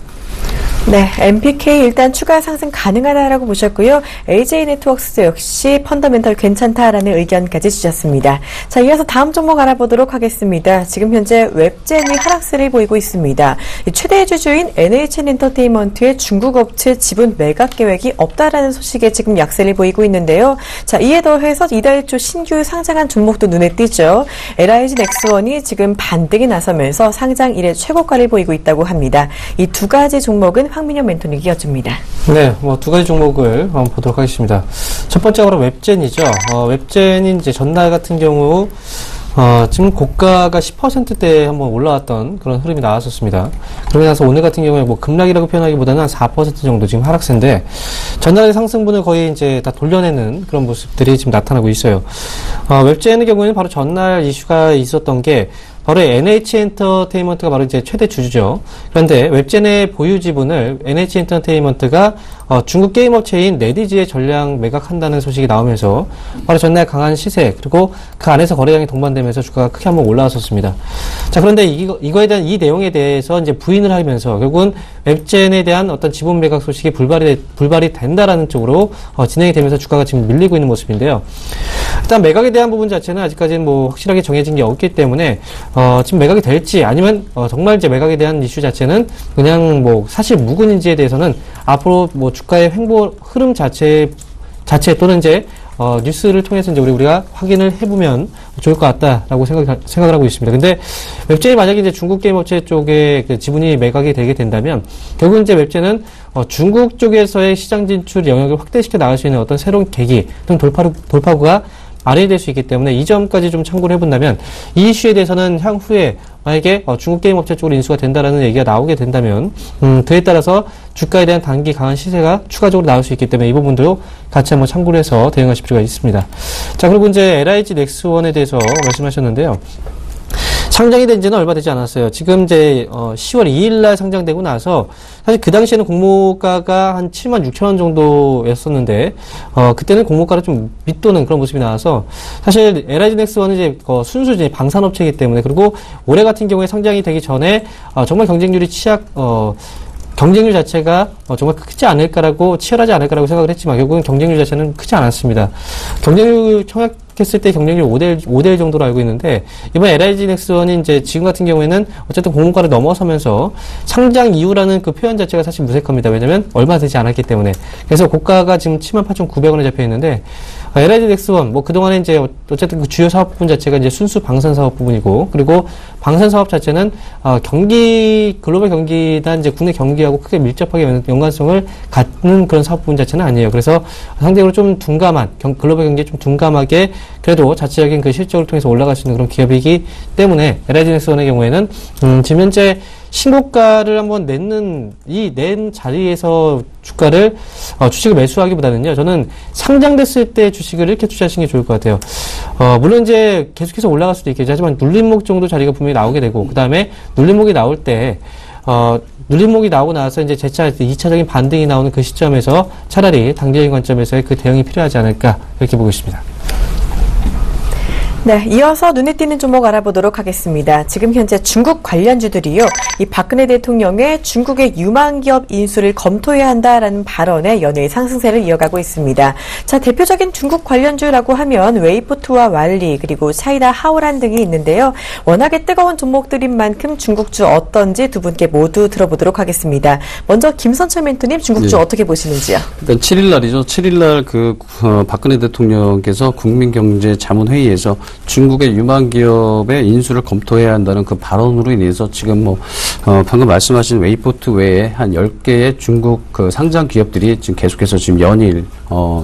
네, MPK 일단 추가 상승 가능하다라고 보셨고요. AJ 네트워크스 역시 펀더멘털 괜찮다라는 의견까지 주셨습니다. 자, 이어서 다음 종목 알아보도록 하겠습니다. 지금 현재 웹젠이 하락세를 보이고 있습니다. 최대 주주인 NHN 엔터테인먼트의 중국 업체 지분 매각 계획이 없다라는 소식에 지금 약세를 보이고 있는데요. 자, 이에 더해서 이달 초 신규 상장한 종목도 눈에 띄죠. LIG 넥스원이 지금 반등에 나서면서 상장 이래 최고가를 보이고 있다고 합니다. 이 두 가지 종목은 황민현 멘토님이 이어줍니다. 네, 뭐 두 가지 종목을 한번 보도록 하겠습니다. 첫 번째로 웹젠이죠. 웹젠이 이제 전날 같은 경우 지금 고가가 10%대에 한번 올라왔던 그런 흐름이 나왔었습니다. 그러고 나서 오늘 같은 경우에 뭐 급락이라고 표현하기보다는 한 4% 정도 지금 하락세인데 전날의 상승분을 거의 이제 다 돌려내는 그런 모습들이 지금 나타나고 있어요. 웹젠의 경우에는 바로 전날 이슈가 있었던 게 바로 NH 엔터테인먼트가 바로 이제 최대 주주죠. 그런데 웹젠의 보유 지분을 NH 엔터테인먼트가 중국 게임 업체인 네디지에 전량 매각한다는 소식이 나오면서 바로 전날 강한 시세 그리고 그 안에서 거래량이 동반되면서 주가가 크게 한번 올라왔었습니다. 자, 그런데 이거에 대한 이 내용에 대해서 이제 부인을 하면서 결국은 웹젠에 대한 어떤 지분 매각 소식이 불발이 된다라는 쪽으로 진행이 되면서 주가가 지금 밀리고 있는 모습인데요. 일단 매각에 대한 부분 자체는 아직까지는 뭐 확실하게 정해진 게 없기 때문에 지금 매각이 될지 아니면 정말 이제 매각에 대한 이슈 자체는 그냥 뭐 사실 무근인지에 대해서는 앞으로 뭐 주가의 흐름 자체 또는 이제 뉴스를 통해서 이제 우리가 확인을 해보면 좋을 것 같다라고 생각을 하고 있습니다. 근데 웹젠이 만약에 이제 중국 게임 업체 쪽에 그 지분이 매각이 되게 된다면 결국 이제 웹젠은 중국 쪽에서의 시장 진출 영역을 확대시켜 나갈 수 있는 어떤 새로운 계기 또는 돌파구가 마련될 수 있기 때문에 이 점까지 좀 참고를 해본다면 이 이슈에 대해서는 향후에 만약에 중국 게임 업체 쪽으로 인수가 된다라는 얘기가 나오게 된다면 그에 따라서 주가에 대한 단기 강한 시세가 추가적으로 나올 수 있기 때문에 이 부분도 같이 한번 참고를 해서 대응하실 필요가 있습니다. 자, 그리고 이제 LIG 넥스원에 대해서 말씀하셨는데요. 상장이 된 지는 얼마 되지 않았어요. 지금 이제 10월 2일 날 상장되고 나서 사실 그 당시에는 공모가가 한 76,000원 정도였었는데 그때는 공모가를 좀 밑도는 그런 모습이 나와서 사실 LIG 넥스원은 이제 순수 이제 방산업체이기 때문에 그리고 올해 같은 경우에 상장이 되기 전에 정말 경쟁률이 경쟁률 자체가 정말 크지 않을까라고 치열하지 않을까라고 생각을 했지만 결국은 경쟁률 자체는 크지 않았습니다. 경쟁률 했을 때 경쟁률 5대1 정도로 알고 있는데, 이번 LIG 넥스원이 이제 지금 같은 경우에는 어쨌든 공모가를 넘어서면서 상장 이후라는 그 표현 자체가 사실 무색합니다. 왜냐면 얼마 되지 않았기 때문에. 그래서 고가가 지금 78,900원에 잡혀 있는데, LIG 넥스원, 뭐 그동안에 이제 어쨌든 그 주요 사업 부분 자체가 이제 순수 방산 사업 부분이고, 그리고 방산 사업 자체는 글로벌 경기나 이제 국내 경기하고 크게 밀접하게 연관성을 갖는 그런 사업 부분 자체는 아니에요. 그래서 상대적으로 좀 둔감한, 글로벌 경기에 좀 둔감하게 그래도 자체적인 그 실적을 통해서 올라갈 수 있는 그런 기업이기 때문에 LIG 넥스원의 경우에는 지금 현재 신고가를 한번 낸 자리에서 주식을 매수하기보다는요, 저는 상장됐을 때 주식을 이렇게 투자하시는 게 좋을 것 같아요. 물론 이제 계속해서 올라갈 수도 있겠죠. 하지만 눌림목 정도 자리가 분명히 나오게 되고, 그 다음에 눌림목이 나올 때, 눌림목이 나오고 나서 이제 재차 2차적인 반등이 나오는 그 시점에서 차라리 단기적인 관점에서의 그 대응이 필요하지 않을까, 이렇게 보고 있습니다. 네, 이어서 눈에 띄는 종목 알아보도록 하겠습니다. 지금 현재 중국 관련주들이요, 이 박근혜 대통령의 중국의 유망기업 인수를 검토해야 한다라는 발언에 연일 상승세를 이어가고 있습니다. 자, 대표적인 중국 관련주라고 하면 웨이포트와 왈리, 그리고 차이나 하오란 등이 있는데요. 워낙에 뜨거운 종목들인 만큼 중국주 어떤지 두 분께 모두 들어보도록 하겠습니다. 먼저 김선철 멘토님, 중국주 어떻게 보시는지요? 일단 7일 날이죠. 7일 날 박근혜 대통령께서 국민경제자문회의에서 중국의 유망기업의 인수를 검토해야 한다는 그 발언으로 인해서 지금 방금 말씀하신 웨이포트 외에 한 10개의 중국 그 상장 기업들이 지금 계속해서 지금 연일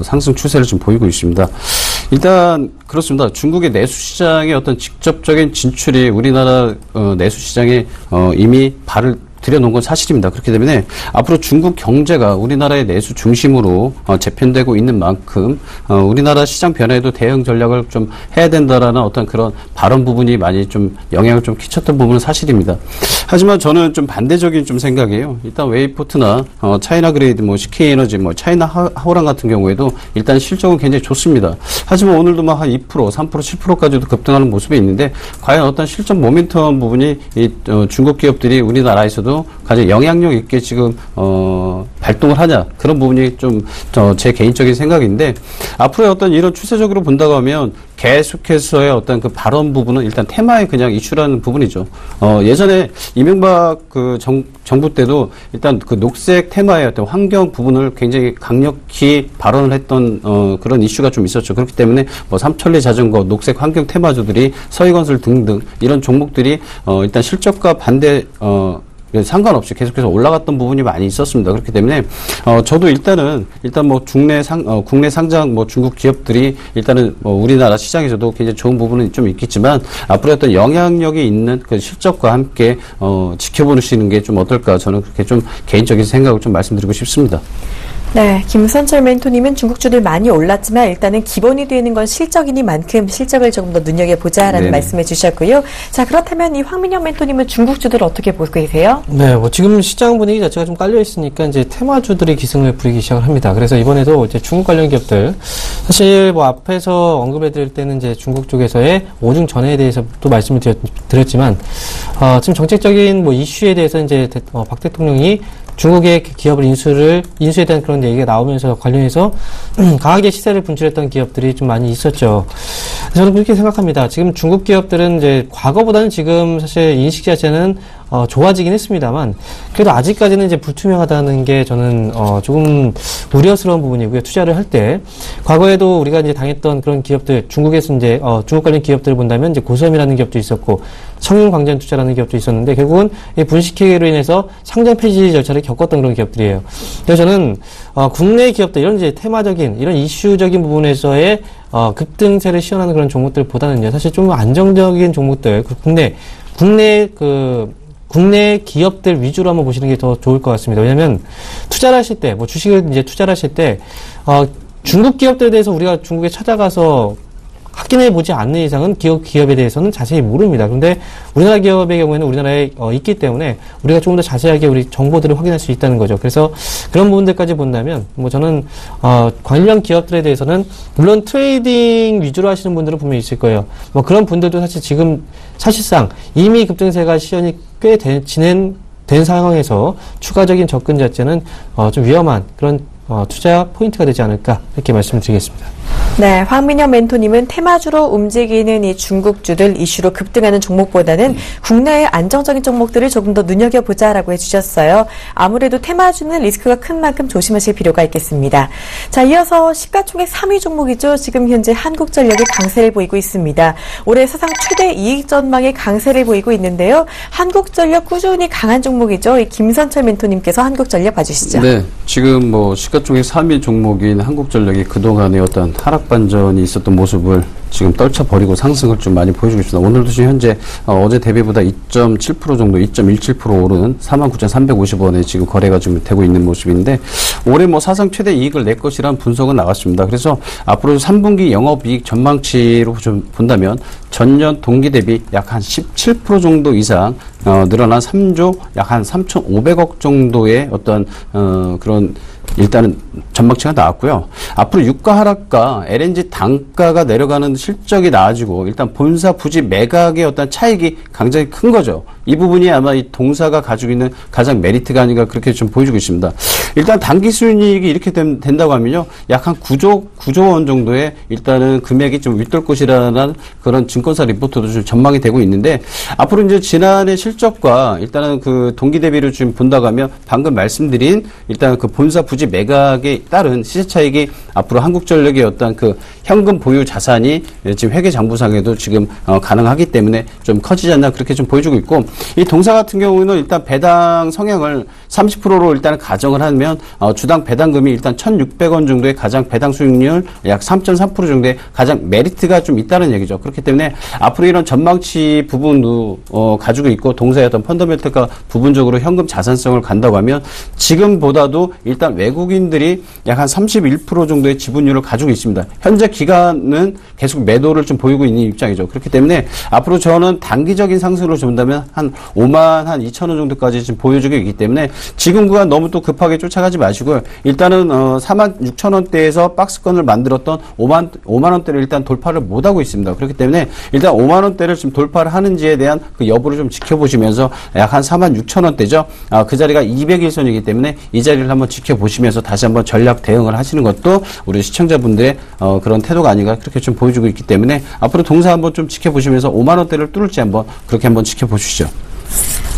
상승 추세를 지금 보이고 있습니다. 일단 그렇습니다. 중국의 내수 시장의 어떤 직접적인 진출이 우리나라 내수 시장에 이미 발을 들여놓은 건 사실입니다. 그렇기 때문에 앞으로 중국 경제가 우리나라의 내수 중심으로 재편되고 있는 만큼 우리나라 시장 변화에도 대응 전략을 좀 해야 된다라는 어떤 그런 발언 부분이 많이 좀 영향을 좀 끼쳤던 부분은 사실입니다. 하지만 저는 좀 반대적인 좀 생각이에요. 일단 웨이포트나 차이나 그레이드, CK에너지, 차이나 하오랑 같은 경우에도 일단 실적은 굉장히 좋습니다. 하지만 오늘도 막 한 2%, 3%, 7%까지도 급등하는 모습이 있는데 과연 어떤 실적 모멘텀 부분이 중국 기업들이 우리나라에서도 가장 영향력 있게 지금 발동을 하냐, 그런 부분이 좀 제 개인적인 생각인데, 앞으로의 어떤 이런 추세적으로 본다고 하면 계속해서의 어떤 그 발언 부분은 일단 테마에 그냥 이슈라는 부분이죠. 예전에 이명박 정부 때도 일단 그 녹색 테마의 어떤 환경 부분을 굉장히 강력히 발언을 했던 그런 이슈가 좀 있었죠. 그렇기 때문에 삼천리 자전거, 녹색 환경 테마주들이 서희건설 등등 이런 종목들이 일단 실적과 반대 상관없이 계속해서 올라갔던 부분이 많이 있었습니다. 그렇기 때문에 저도 일단 국내 상장 중국 기업들이 일단은 우리나라 시장에서도 굉장히 좋은 부분은 좀 있겠지만 앞으로 어떤 영향력이 있는 그 실적과 함께 지켜보시는 게 좀 어떨까, 저는 그렇게 좀 개인적인 생각을 좀 말씀드리고 싶습니다. 네, 김선철 멘토님은 중국주들 많이 올랐지만 일단은 기본이 되는 건 실적이니만큼 실적을 조금 더 눈여겨보자라는 말씀해 주셨고요. 자, 그렇다면 이 황민영 멘토님은 중국주들 어떻게 보고 계세요? 네, 지금 시장 분위기 자체가 좀 깔려 있으니까 이제 테마주들이 기승을 부리기 시작을 합니다. 그래서 이번에도 이제 중국 관련 기업들, 사실 앞에서 언급해 드릴 때는 이제 중국 쪽에서의 오중 전해에 대해서 또 말씀을 드렸지만, 지금 정책적인 이슈에 대해서 이제 박 대통령이 중국의 기업을 인수에 대한 그런 얘기가 나오면서 관련해서 강하게 시세를 분출했던 기업들이 좀 많이 있었죠. 저는 그렇게 생각합니다. 지금 중국 기업들은 이제 과거보다는 지금 사실 인식 자체는 좋아지긴 했습니다만, 그래도 아직까지는 이제 불투명하다는 게 저는 조금 우려스러운 부분이고요. 투자를 할 때 과거에도 우리가 이제 당했던 그런 기업들, 중국에서 이제 중국 관련 기업들을 본다면 이제 고섬이라는 기업도 있었고 청윤광전 투자라는 기업도 있었는데, 결국은 이 분식회계로 인해서 상장 폐지 절차를 겪었던 그런 기업들이에요. 그래서 저는 국내 기업들, 이런 이제 테마적인 이런 이슈적인 부분에서의 급등세를 시현하는 그런 종목들보다는요, 사실 좀 안정적인 종목들, 국내 기업들 위주로 한번 보시는 게 더 좋을 것 같습니다. 왜냐면 투자를 하실 때, 주식을 이제 투자를 하실 때 중국 기업들에 대해서 우리가 중국에 찾아가서 확인해 보지 않는 이상은 기업에 대해서는 자세히 모릅니다. 그런데 우리나라 기업의 경우에는 우리나라에 있기 때문에 우리가 조금 더 자세하게 우리 정보들을 확인할 수 있다는 거죠. 그래서 그런 부분들까지 본다면 저는 관련 기업들에 대해서는 물론 트레이딩 위주로 하시는 분들은 분명히 있을 거예요. 그런 분들도 사실 지금 사실상 이미 급등세가 시연이 꽤 진행된 상황에서 추가적인 접근 자체는 좀 위험한 그런 투자 포인트가 되지 않을까, 이렇게 말씀을 드리겠습니다. 네, 황민영 멘토님은 테마주로 움직이는 이 중국주들 이슈로 급등하는 종목보다는 국내의 안정적인 종목들을 조금 더 눈여겨보자라고 해주셨어요. 아무래도 테마주는 리스크가 큰 만큼 조심하실 필요가 있겠습니다. 자, 이어서 시가총액 3위 종목이죠. 지금 현재 한국전력이 강세를 보이고 있습니다. 올해 사상 최대 이익 전망의 강세를 보이고 있는데요. 한국전력 꾸준히 강한 종목이죠. 이 김선철 멘토님께서 한국전력 봐주시죠. 네, 지금 뭐 시가총액 3위 종목인 한국전력이 그동안의 어떤 하락 반전이 있었던 모습을 지금 떨쳐버리고 상승을 좀 많이 보여주고 있습니다. 오늘도 지금 현재 어제 대비보다 2.7% 정도, 2.17% 오른 49,350원에 지금 거래가 좀 되고 있는 모습인데 올해 뭐 사상 최대 이익을 낼 것이라는 분석은 나왔습니다. 그래서 앞으로 3분기 영업이익 전망치로 좀 본다면 전년 동기 대비 약 한 17% 정도 이상 늘어난 3조 약 한 3,500억 정도의 어떤 그런 일단은 전망치가 나왔고요. 앞으로 유가 하락과 LNG 단가가 내려가는 실적이 나아지고 일단 본사 부지 매각의 어떤 차익이 굉장히 큰 거죠. 이 부분이 아마 이 동사가 가지고 있는 가장 메리트가 아닌가 그렇게 좀 보여주고 있습니다. 일단 단기 순이익이 이렇게 된다고 하면요. 약 한 9조 원 정도의 일단은 금액이 좀 윗돌 것이라는 그런 증권사 리포트도 좀 전망이 되고 있는데 앞으로 이제 지난해 실적과 일단은 그 동기 대비를 좀 본다고 하면 방금 말씀드린 일단 그 본사 부지 매각에 따른 시세 차익이 앞으로 한국전력의 어떤 그 현금 보유 자산이 지금 회계장부상에도 지금 가능하기 때문에 좀 커지지 않나 그렇게 좀 보여주고 있고 이 동사 같은 경우는 일단 배당 성향을 30%로 일단 가정을 하면 주당 배당금이 일단 1,600원 정도의 가장 배당 수익률 약 3.3% 정도의 가장 메리트가 좀 있다는 얘기죠. 그렇기 때문에 앞으로 이런 전망치 부분도 가지고 있고 동사의 어떤 펀더멘털과 부분적으로 현금 자산성을 간다고 하면 지금보다도 일단 외국인들이 약 한 31% 정도의 지분율을 가지고 있습니다. 현재 기간은 계속 매도를 좀 보이고 있는 입장이죠. 그렇기 때문에 앞으로 저는 단기적인 상승으로 본다면 한 5만 한 2천 원 정도까지 지금 보여주고 있기 때문에 지금 구간 너무 또 급하게 쫓아가지 마시고요. 일단은 4만 6천 원대에서 박스권을 만들었던 5만 원대를 일단 돌파를 못하고 있습니다. 그렇기 때문에 일단 5만 원대를 지금 돌파를 하는지에 대한 그 여부를 좀 지켜보시면서 약 한 4만 6천 원대죠. 그 자리가 200일선이기 때문에 이 자리를 한번 지켜보시면서 다시 한번 전략 대응을 하시는 것도 우리 시청자분들의 그런 태도가 아닌가 그렇게 좀 보여주고 있기 때문에 앞으로 동사 한번 좀 지켜보시면서 5만 원대를 뚫을지 한번 그렇게 한번 지켜보시죠.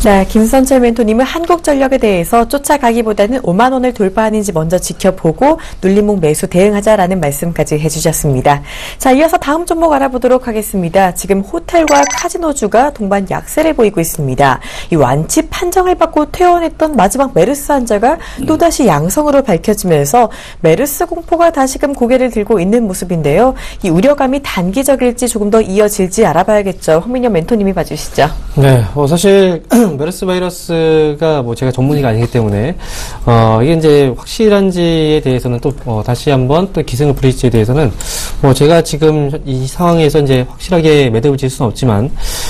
네, 김선철 멘토님은 한국전력에 대해서 쫓아가기보다는 5만 원을 돌파하는지 먼저 지켜보고 눌림목 매수 대응하자라는 말씀까지 해주셨습니다. 자, 이어서 다음 종목 알아보도록 하겠습니다. 지금 호텔과 카지노주가 동반 약세를 보이고 있습니다. 이 완치 판정을 받고 퇴원했던 마지막 메르스 환자가 또다시 양성으로 밝혀지면서 메르스 공포가 다시금 고개를 들고 있는 모습인데요. 이 우려감이 단기적일지 조금 더 이어질지 알아봐야겠죠. 황민영 멘토님이 봐주시죠. 네, 사실 메르스 바이러스가 뭐 제가 전문의가 아니기 때문에 이게 이제 확실한지에 대해서는 또 다시 한번 또 기승을 부릴지에 대해서는 제가 지금 이 상황에서 이제 확실하게 매듭을 질 수는 없지만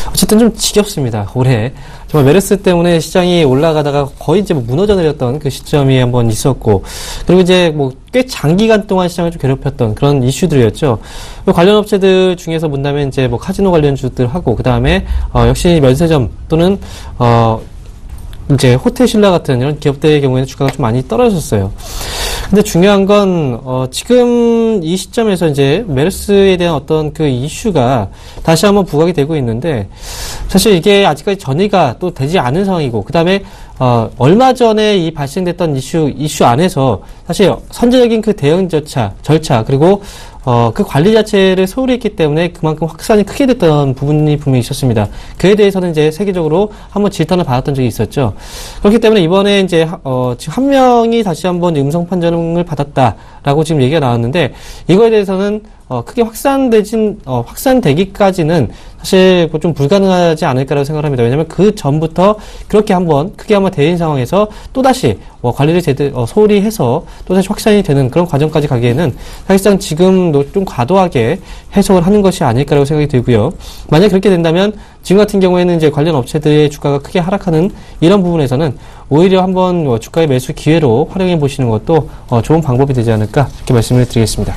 어쨌든 좀 지겹습니다. 올해 정말 메르스 때문에 시장이 올라가다가 거의 이제 무너져 내렸던 그 시점이 한번 있었고 그리고 이제 꽤 장기간 동안 시장을 좀 괴롭혔던 그런 이슈들이었죠. 관련 업체들 중에서 본다면 이제 카지노 관련주들 하고 그 다음에 역시 면세점 또는 이제 호텔 신라 같은 이런 기업들의 경우에는 주가가 좀 많이 떨어졌어요. 근데 중요한 건 지금 이 시점에서 이제 메르스에 대한 어떤 그 이슈가 다시 한번 부각이 되고 있는데 사실 이게 아직까지 전이가 또 되지 않은 상황이고 그다음에 얼마 전에 이 발생됐던 이슈 안에서 사실 선제적인 그 대응 절차 그리고 그 관리 자체를 소홀히 했기 때문에 그만큼 확산이 크게 됐던 부분이 분명히 있었습니다. 그에 대해서는 이제 세계적으로 한번 질타를 받았던 적이 있었죠. 그렇기 때문에 이번에 이제, 지금 한 명이 다시 한번 음성 판정을 받았다라고 지금 얘기가 나왔는데, 이거에 대해서는 크게 확산되기까지는 사실 좀 불가능하지 않을까라고 생각합니다. 왜냐하면 그 전부터 그렇게 크게 한번 대인 상황에서 또다시 관리를 제대로 소홀히 해서 또다시 확산이 되는 그런 과정까지 가기에는 사실상 지금 좀 과도하게 해석을 하는 것이 아닐까라고 생각이 들고요. 만약 그렇게 된다면 지금 같은 경우에는 이제 관련 업체들의 주가가 크게 하락하는 이런 부분에서는 오히려 한번 주가의 매수 기회로 활용해 보시는 것도 좋은 방법이 되지 않을까 이렇게 말씀을 드리겠습니다.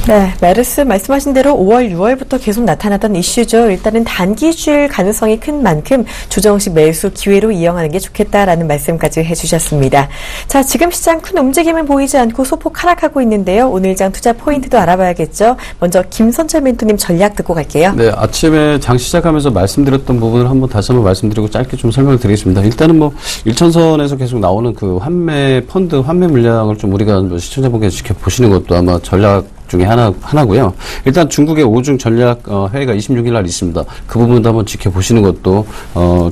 네, 메르스 말씀하신 대로 5월, 6월부터 계속 나타나던 이슈죠. 일단은 단기 이슈일 가능성이 큰 만큼 조정식 매수 기회로 이용하는 게 좋겠다라는 말씀까지 해주셨습니다. 자, 지금 시장 큰 움직임은 보이지 않고 소폭 하락하고 있는데요. 오늘장 투자 포인트도 알아봐야겠죠. 먼저 김선철 멘토님 전략 듣고 갈게요. 네, 아침에 장 시작하면서 말씀드렸던 부분을 다시 한번 말씀드리고 짧게 좀 설명을 드리겠습니다. 일단은 뭐 일천선에서 계속 나오는 그 환매 펀드 환매 물량을 좀 우리가 시청자분께서 지켜보시는 것도 아마 전략 중에 하나고요. 일단 중국의 5중 전략 회의가 26일 날 있습니다. 그 부분도 한번 지켜보시는 것도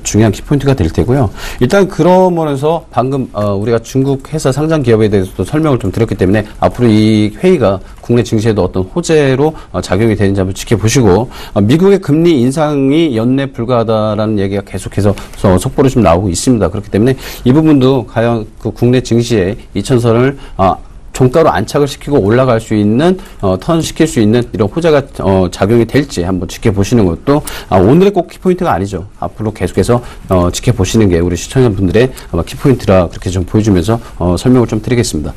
중요한 키포인트가 될 테고요. 일단 그런 면에서 방금 우리가 중국 회사 상장 기업에 대해서도 설명을 좀 드렸기 때문에 앞으로 이 회의가 국내 증시에도 어떤 호재로 작용이 되는지 한번 지켜보시고 미국의 금리 인상이 연내 불가하다라는 얘기가 계속해서 속보로 좀 나오고 있습니다. 그렇기 때문에 이 부분도 과연 그 국내 증시의 2000선을 종가로 안착을 시키고 올라갈 수 있는 턴 시킬 수 있는 이런 호재가 작용이 될지 한번 지켜보시는 것도 오늘의 꼭 키포인트가 아니죠. 앞으로 계속해서 지켜보시는 게 우리 시청자분들의 아마 키포인트라 그렇게 좀 보여주면서 설명을 좀 드리겠습니다.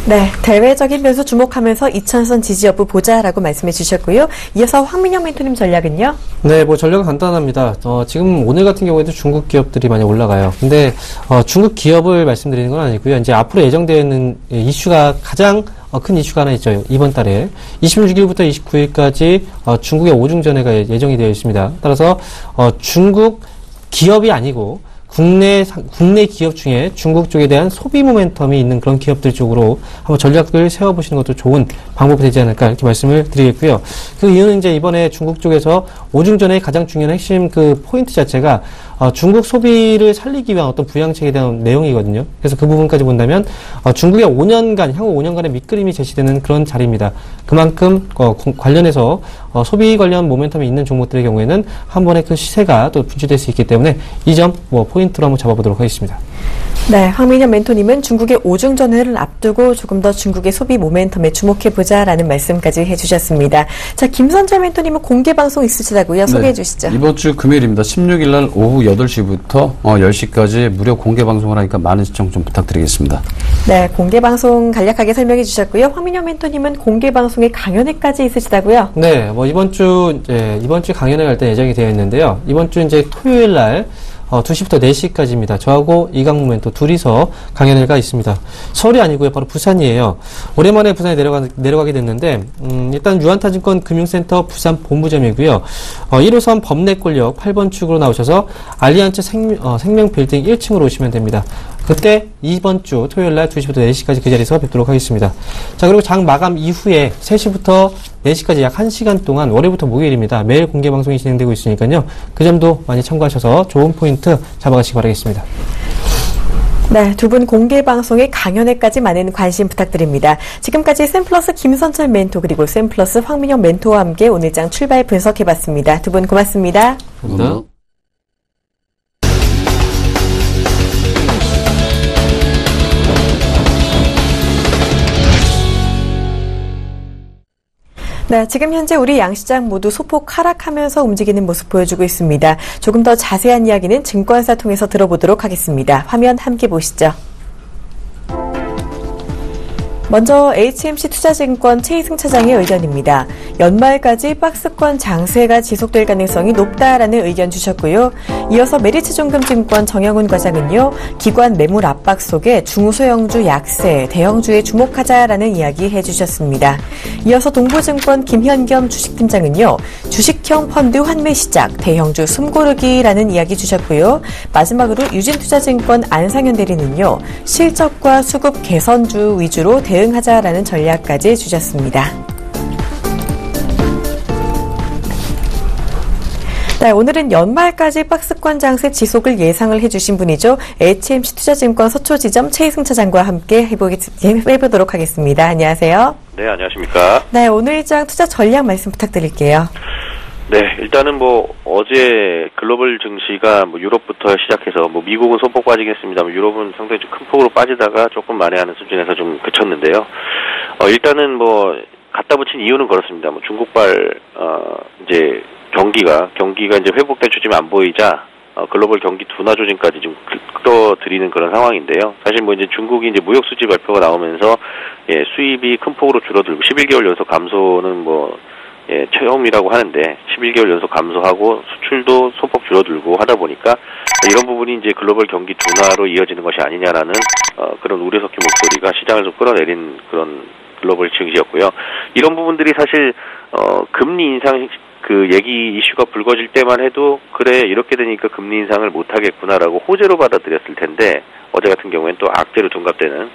네, 대외적인 변수 주목하면서 2000선 지지 여부 보자라고 말씀해 주셨고요. 이어서 황민영 멘토님 전략은요? 네, 뭐 전략은 간단합니다. 지금 오늘 같은 경우에도 중국 기업들이 많이 올라가요. 근데 중국 기업을 말씀드리는 건 아니고요. 이제 앞으로 예정되어 있는 이슈가 가장 큰 이슈가 하나 있죠. 이번 달에 26일부터 29일까지 중국의 5중 전회가 예정이 되어 있습니다. 따라서 중국 기업이 아니고 국내 기업 중에 중국 쪽에 대한 소비 모멘텀이 있는 그런 기업들 쪽으로 한번 전략을 세워보시는 것도 좋은 방법이 되지 않을까 이렇게 말씀을 드리겠고요. 그 이유는 이제 이번에 중국 쪽에서 5중 전의 가장 중요한 핵심 그 포인트 자체가 중국 소비를 살리기 위한 어떤 부양책에 대한 내용이거든요. 그래서 그 부분까지 본다면 중국의 향후 5년간의 밑그림이 제시되는 그런 자리입니다. 그만큼 관련해서 소비 관련 모멘텀이 있는 종목들의 경우에는 한 번에 그 시세가 또 분출될 수 있기 때문에 이 점 포인트로 한번 잡아보도록 하겠습니다. 네, 황민현 멘토님은 중국의 5중 전회를 앞두고 조금 더 중국의 소비 모멘텀에 주목해보자라는 말씀까지 해주셨습니다. 자, 김선철 멘토님은 공개방송 있으시다고요? 소개해 주시죠. 이번 주 금요일입니다. 16일 날 오후 8시부터 10시까지 무료 공개방송을 하니까 많은 시청 좀 부탁드리겠습니다. 네, 공개방송 간략하게 설명해 주셨고요. 황민현 멘토님은 공개방송에 강연회까지 있으시다고요? 네, 뭐 이번 주 강연회 갈 때 예정이 되어 있는데요. 이번 주 이제 토요일 날 2시부터 4시까지입니다. 저하고 이강무 멘토 둘이서 강연회가 있습니다. 서울이 아니고요. 바로 부산이에요. 오랜만에 부산에 내려가게 됐는데, 일단 유한타증권 금융센터 부산 본부점이고요. 1호선 범내권역 8번 출구로 나오셔서 알리안츠 생명 빌딩 1층으로 오시면 됩니다. 그때 이번 주 토요일 날 2시부터 4시까지 그 자리에서 뵙도록 하겠습니다. 자, 그리고 장 마감 이후에 3시부터 4시까지 약 1시간 동안 월요일부터 목요일입니다. 매일 공개 방송이 진행되고 있으니까요. 그 점도 많이 참고하셔서 좋은 포인트 잡아가시기 바라겠습니다. 네, 두 분 공개 방송에 강연회까지 많은 관심 부탁드립니다. 지금까지 샘플러스 김선철 멘토 그리고 샘플러스 황민영 멘토와 함께 오늘장 출발 분석해봤습니다. 두 분 고맙습니다. 감사합니다. 네, 지금 현재 우리 양시장 모두 소폭 하락하면서 움직이는 모습 보여주고 있습니다. 조금 더 자세한 이야기는 증권사 통해서 들어보도록 하겠습니다. 화면 함께 보시죠. 먼저 HMC 투자증권 최희승 차장의 의견입니다. 연말까지 박스권 장세가 지속될 가능성이 높다라는 의견 주셨고요. 이어서 메리츠종금증권 정영훈 과장은요. 기관 매물 압박 속에 중소형주 약세, 대형주에 주목하자라는 이야기 해주셨습니다. 이어서 동부증권 김현겸 주식팀장은요. 주식형 펀드 환매 시작, 대형주 숨고르기라는 이야기 주셨고요. 마지막으로 유진투자증권 안상현 대리는요. 실적과 수급 개선주 위주로 대응하자라는 전략까지 주셨습니다. 네, 오늘은 연말까지 박스권 장세 지속을 예상을 해주신 분이죠. HMC 투자증권 서초지점 최희승 차장과 함께 해보도록 하겠습니다. 안녕하세요. 네, 안녕하십니까. 네, 오늘 장 투자 전략 말씀 부탁드릴게요. 네, 일단은 어제 글로벌 증시가 유럽부터 시작해서 미국은 소폭 빠지겠습니다. 유럽은 상당히 좀 큰 폭으로 빠지다가 조금 만회하는 수준에서 좀 그쳤는데요. 일단은 갖다 붙인 이유는 그렇습니다. 중국발 이제 경기가 이제 회복될 추짐이 안 보이자 글로벌 경기 둔화 조짐까지 좀 끌어들이는 그런 상황인데요. 사실 이제 중국이 이제 무역 수지 발표가 나오면서 수입이 큰 폭으로 줄어들고 11개월 연속 감소는 처음이라고 하는데 11개월 연속 감소하고 수출도 소폭 줄어들고 하다 보니까 이런 부분이 이제 글로벌 경기 둔화로 이어지는 것이 아니냐라는 그런 우려 섞인 목소리가 시장을 좀 끌어내린 그런 글로벌 증시였고요. 이런 부분들이 사실 금리 인상 그 얘기 이슈가 불거질 때만 해도 그래 이렇게 되니까 금리 인상을 못 하겠구나라고 호재로 받아들였을 텐데 어제 같은 경우에는 또 악재로 둔갑되는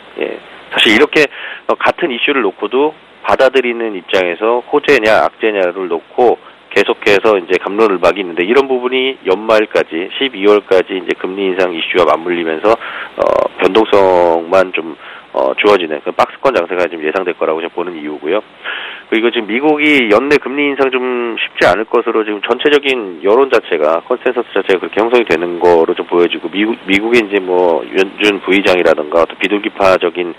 사실 이렇게 같은 이슈를 놓고도 받아들이는 입장에서 호재냐 악재냐를 놓고 계속해서 이제 갑론을박이 있는데 이런 부분이 연말까지 12월까지 이제 금리 인상 이슈와 맞물리면서 변동성만 좀 주어지는 그 박스권 장세가 좀 예상될 거라고 제가 보는 이유고요. 그리고 지금 미국이 연내 금리 인상 좀 쉽지 않을 것으로 지금 전체적인 여론 자체가 컨센서스 자체가 그렇게 형성이 되는 거로 좀 보여지고 미국의 이제 연준 부의장이라든가 또 비둘기파적인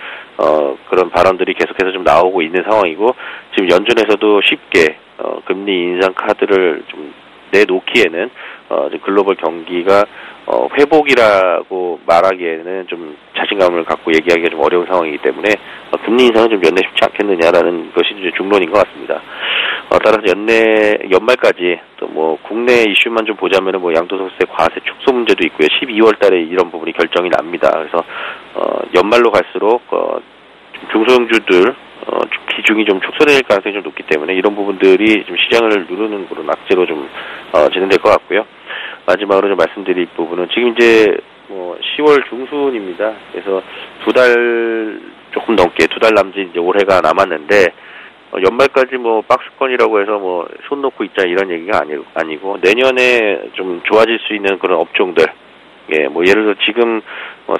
그런 발언들이 계속해서 좀 나오고 있는 상황이고 지금 연준에서도 쉽게 금리 인상 카드를 좀 내놓기에는 글로벌 경기가 회복이라고 말하기에는 좀 자신감을 갖고 얘기하기가 좀 어려운 상황이기 때문에 금리 인상은 좀 연내 쉽지 않겠느냐라는 것이 이제 중론인 것 같습니다. 따라서 연말까지 또 국내 이슈만 좀 보자면은 양도소득세 과세 축소 문제도 있고요. 12월 달에 이런 부분이 결정이 납니다. 그래서 연말로 갈수록 중소형주들 비중이 좀 축소될 가능성이 좀 높기 때문에 이런 부분들이 좀 시장을 누르는 그런 악재로 좀 진행될 것 같고요. 마지막으로 좀 말씀드릴 부분은 지금 이제 10월 중순입니다. 그래서 두 달 조금 넘게 두 달 남짓 이제 올해가 남았는데 연말까지 박스권이라고 해서 손 놓고 있자 이런 얘기가 아니고 내년에 좀 좋아질 수 있는 그런 업종들 예를 들어 지금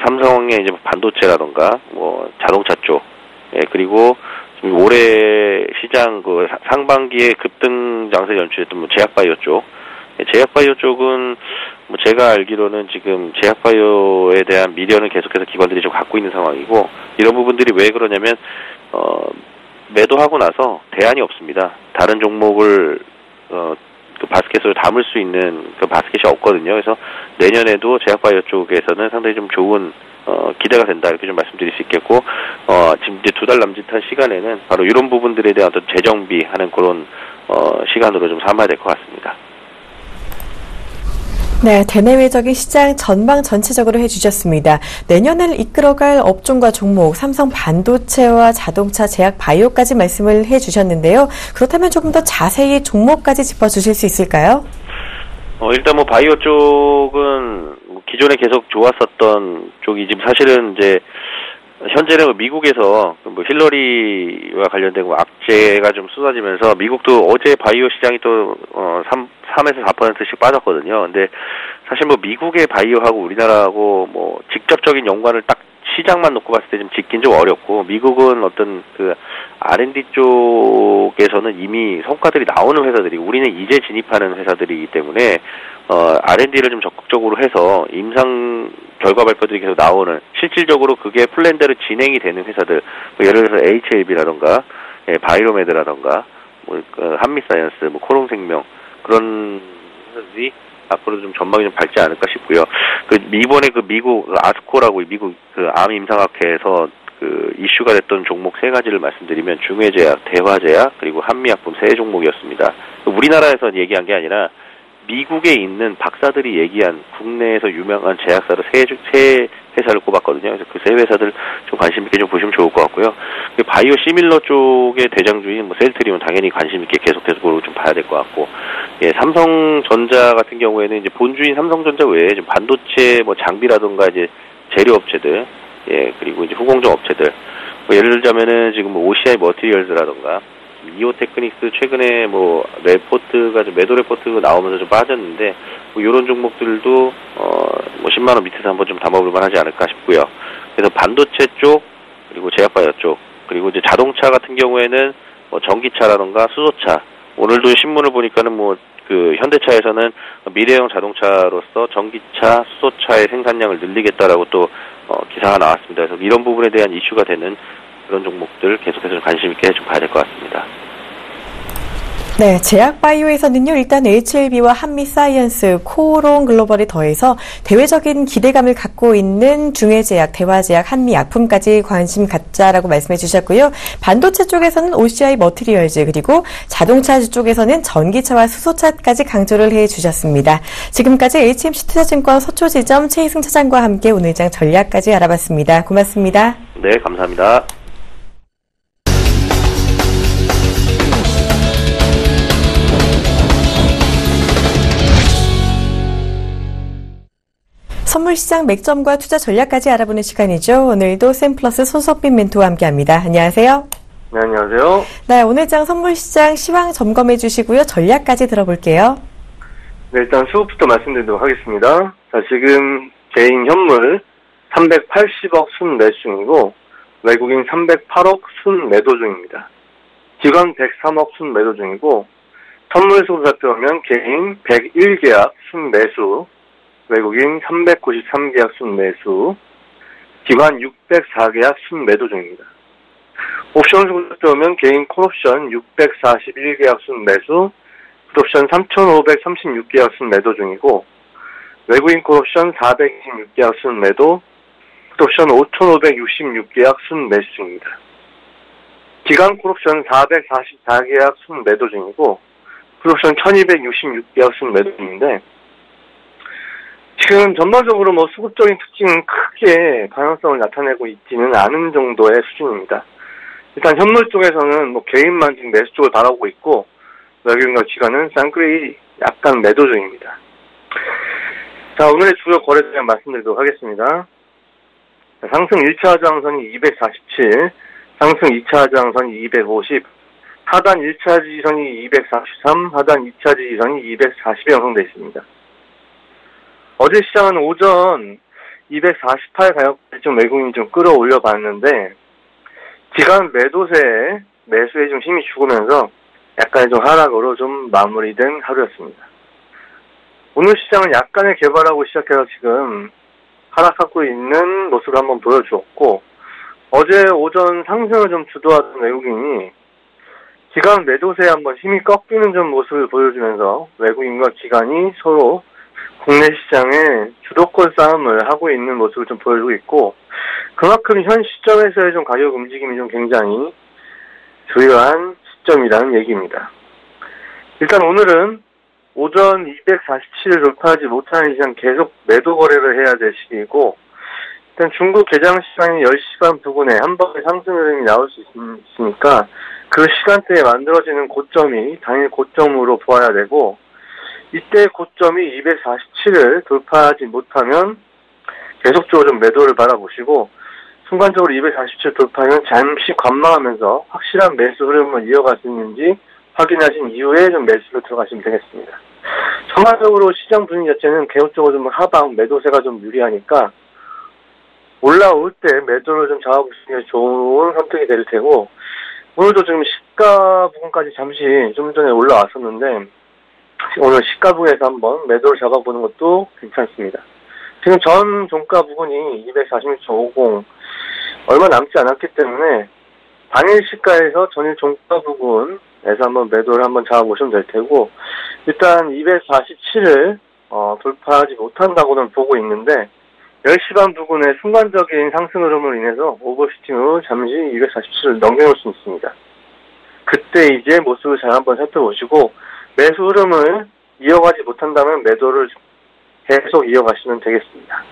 삼성의 이제 반도체라던가 자동차 쪽 그리고 올해 시장 그 상반기에 급등 장세 연출했던 제약바이오 쪽 제약바이오 쪽은 제가 알기로는 지금 제약바이오에 대한 미련은 계속해서 기관들이 좀 갖고 있는 상황이고 이런 부분들이 왜 그러냐면 매도하고 나서 대안이 없습니다. 다른 종목을 그 바스켓으로 담을 수 있는 그 바스켓이 없거든요. 그래서 내년에도 제약바이오 쪽에서는 상당히 좀 좋은 기대가 된다 이렇게 좀 말씀드릴 수 있겠고 지금 이제 두 달 남짓한 시간에는 바로 이런 부분들에 대한 어떤 재정비하는 그런 시간으로 좀 삼아야 될 것 같습니다. 네, 대내외적인 시장 전망 전체적으로 해주셨습니다. 내년을 이끌어갈 업종과 종목, 삼성 반도체와 자동차, 제약, 바이오까지 말씀을 해주셨는데요. 그렇다면 조금 더 자세히 종목까지 짚어주실 수 있을까요? 일단 바이오 쪽은 기존에 계속 좋았었던 쪽이 지금 사실은 이제 현재는 미국에서 힐러리와 관련된 악재가 좀 쏟아지면서 미국도 어제 바이오 시장이 또 3에서 4%씩 빠졌거든요. 근데 사실 미국의 바이오하고 우리나라하고 직접적인 연관을 딱 시장만 놓고 봤을 때 좀 짓긴 좀 어렵고 미국은 어떤 그 R&D 쪽에서는 이미 성과들이 나오는 회사들이고 우리는 이제 진입하는 회사들이기 때문에 R&D를 좀 적극적으로 해서 임상 결과 발표들이 계속 나오는 실질적으로 그게 플랜대로 진행이 되는 회사들 예를 들어서 HLB라던가 바이로메드라던가 한미사이언스 코롱생명 그런 회사들이 앞으로 좀 전망이 좀 밝지 않을까 싶고요. 이번에 미국 아스코라고 미국 암 임상학회에서 이슈가 됐던 종목 세 가지를 말씀드리면 중외제약, 대화제약 그리고 한미약품 세 종목이었습니다. 우리나라에서 얘기한 게 아니라 미국에 있는 박사들이 얘기한 국내에서 유명한 제약사를 세 회사를 꼽았거든요. 그래서 그 세 회사들 좀 관심 있게 좀 보시면 좋을 것 같고요. 바이오 시밀러 쪽의 대장주인 셀트리온 당연히 관심 있게 계속해서 좀 봐야 될 것 같고, 삼성전자 같은 경우에는 이제 본주인 삼성전자 외에 좀 반도체 장비라든가 이제 재료 업체들, 그리고 이제 후공정 업체들, 예를 들자면은 지금 OCI 머티리얼즈라든가 이오테크닉스 최근에 레포트가 좀 매도 레포트가 나오면서 좀 빠졌는데 이런 종목들도 10만 원 밑에서 한번 좀 담아볼 만하지 않을까 싶고요. 그래서 반도체 쪽 그리고 제약바이오 쪽 그리고 이제 자동차 같은 경우에는 전기차라던가 수소차 오늘도 신문을 보니까는 현대차에서는 미래형 자동차로서 전기차, 수소차의 생산량을 늘리겠다라고 또 기사가 나왔습니다. 그래서 이런 부분에 대한 이슈가 되는 그런 종목들 계속해서 관심 있게 좀 봐야 될 것 같습니다. 네, 제약바이오에서는요, 일단 HLB와 한미사이언스, 코오롱 글로벌에 더해서 대외적인 기대감을 갖고 있는 중해제약, 대화제약, 한미약품까지 관심 갖자라고 말씀해 주셨고요. 반도체 쪽에서는 OCI 머티리얼즈, 그리고 자동차 쪽에서는 전기차와 수소차까지 강조를 해 주셨습니다. 지금까지 HMC 투자증권 서초지점 최희승 차장과 함께 오늘 장 전략까지 알아봤습니다. 고맙습니다. 네, 감사합니다. 선물시장 맥점과 투자 전략까지 알아보는 시간이죠. 오늘도 샘플러스 손석빈 멘토와 함께합니다. 안녕하세요. 네, 안녕하세요. 네, 오늘 장 선물시장 시황 점검해 주시고요. 전략까지 들어볼게요. 네, 일단 수급부터 말씀드리도록 하겠습니다. 자, 지금 개인 현물 380억 순 매수 중이고 외국인 308억 순 매도 중입니다. 기관 103억 순 매도 중이고 선물 수급 살펴보면 개인 101계약 순 매수, 외국인 393계약 순 매수, 기관 604계약 순 매도 중입니다. 옵션 수급 살펴보면 개인 콜옵션 641계약 순 매수, 풋옵션 3,536계약 순 매도 중이고 외국인 콜옵션 426계약 순 매도, 풋옵션 5,566계약 순 매수 중입니다. 기관 콜옵션 444계약 순 매도 중이고 풋옵션 1,266계약 순 매도 중인데 지금 전반적으로 수급적인 특징은 크게 방향성을 나타내고 있지는 않은 정도의 수준입니다. 일단 현물 쪽에서는 개인만 지금 매수 쪽을 바라보고 있고 외국인과 기관은 쌍끌이 약간 매도 중입니다. 자, 오늘의 주요 거래대장 말씀드리도록 하겠습니다. 상승 1차 저항선이 247, 상승 2차 저항선이 250, 하단 1차 지지선이 243, 하단 2차 지지선이 240에 형성되어 있습니다. 어제 시장은 오전 248 가격대 좀 외국인이 좀 끌어올려 봤는데 기관 매도세에 매수에 좀 힘이 죽으면서 약간의 좀 하락으로 좀 마무리된 하루였습니다. 오늘 시장은 약간의 개발하고 시작해서 지금 하락하고 있는 모습을 한번 보여주었고 어제 오전 상승을 좀 주도하던 외국인이 기관 매도세에 한번 힘이 꺾이는 좀 모습을 보여주면서 외국인과 기관이 서로 국내 시장에 주도권 싸움을 하고 있는 모습을 좀 보여주고 있고 그만큼 현 시점에서의 좀 가격 움직임이 좀 굉장히 주요한 시점이라는 얘기입니다. 일단 오늘은 오전 247을 돌파하지 못하는 이상 계속 매도 거래를 해야 될 시기이고 일단 중국 개장 시간이 10시간 부근에 한 번의 상승 흐름이 나올 수 있으니까 그 시간대에 만들어지는 고점이 당일 고점으로 보아야 되고 이때 고점이 247을 돌파하지 못하면 계속적으로 좀 매도를 바라보시고 순간적으로 247 돌파하면 잠시 관망하면서 확실한 매수 흐름을 이어갈 수 있는지 확인하신 이후에 좀 매수로 들어가시면 되겠습니다. 전반적으로 시장 분위기 자체는 계속적으로 좀 하방 매도세가 좀 유리하니까 올라올 때 매도를 좀 잡아보시는 게 좋은 선택이 될 테고 오늘도 지금 시가 부분까지 잠시 좀 전에 올라왔었는데 오늘 시가 부분에서 한번 매도를 잡아보는 것도 괜찮습니다. 지금 전 종가 부분이 246.50 얼마 남지 않았기 때문에 당일 시가에서 전일 종가 부분에서 한번 매도를 한번 잡아보시면 될 테고 일단 247을 돌파하지 못한다고는 보고 있는데 10시 반 부근의 순간적인 상승 흐름으로 인해서 오버슈팅 후 잠시 247을 넘겨놓을 수 있습니다. 그때 이제 모습을 잘 한번 살펴보시고 매수 흐름을 이어가지 못한다면 매도를 계속 이어가시면 되겠습니다.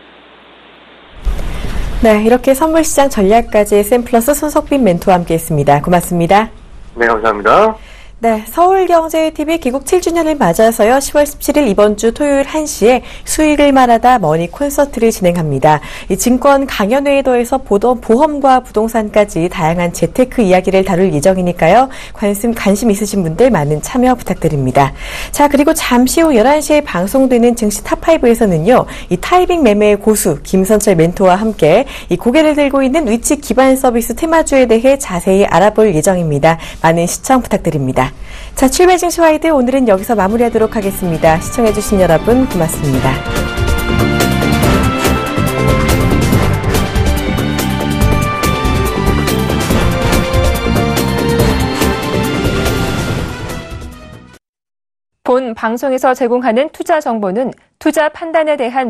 네, 이렇게 선물시장 전략까지 샘플러스 손석빈 멘토와 함께했습니다. 고맙습니다. 네, 감사합니다. 네, 서울경제TV 개국 7주년을 맞아서요. 10월 17일 이번 주 토요일 1시에 수익을 말하다 머니 콘서트를 진행합니다. 이 증권 강연회에 더해서 보험과 부동산까지 다양한 재테크 이야기를 다룰 예정이니까요. 관심 있으신 분들 많은 참여 부탁드립니다. 자, 그리고 잠시 후 11시에 방송되는 증시 탑5에서는요. 이 타이밍 매매의 고수 김선철 멘토와 함께 이 고개를 들고 있는 위치 기반 서비스 테마주에 대해 자세히 알아볼 예정입니다. 많은 시청 부탁드립니다. 자, 출발 증시 와이드 오늘은 여기서 마무리하도록 하겠습니다. 시청해주신 여러분 고맙습니다. 본 방송에서 제공하는 투자 정보는 투자 판단에 대한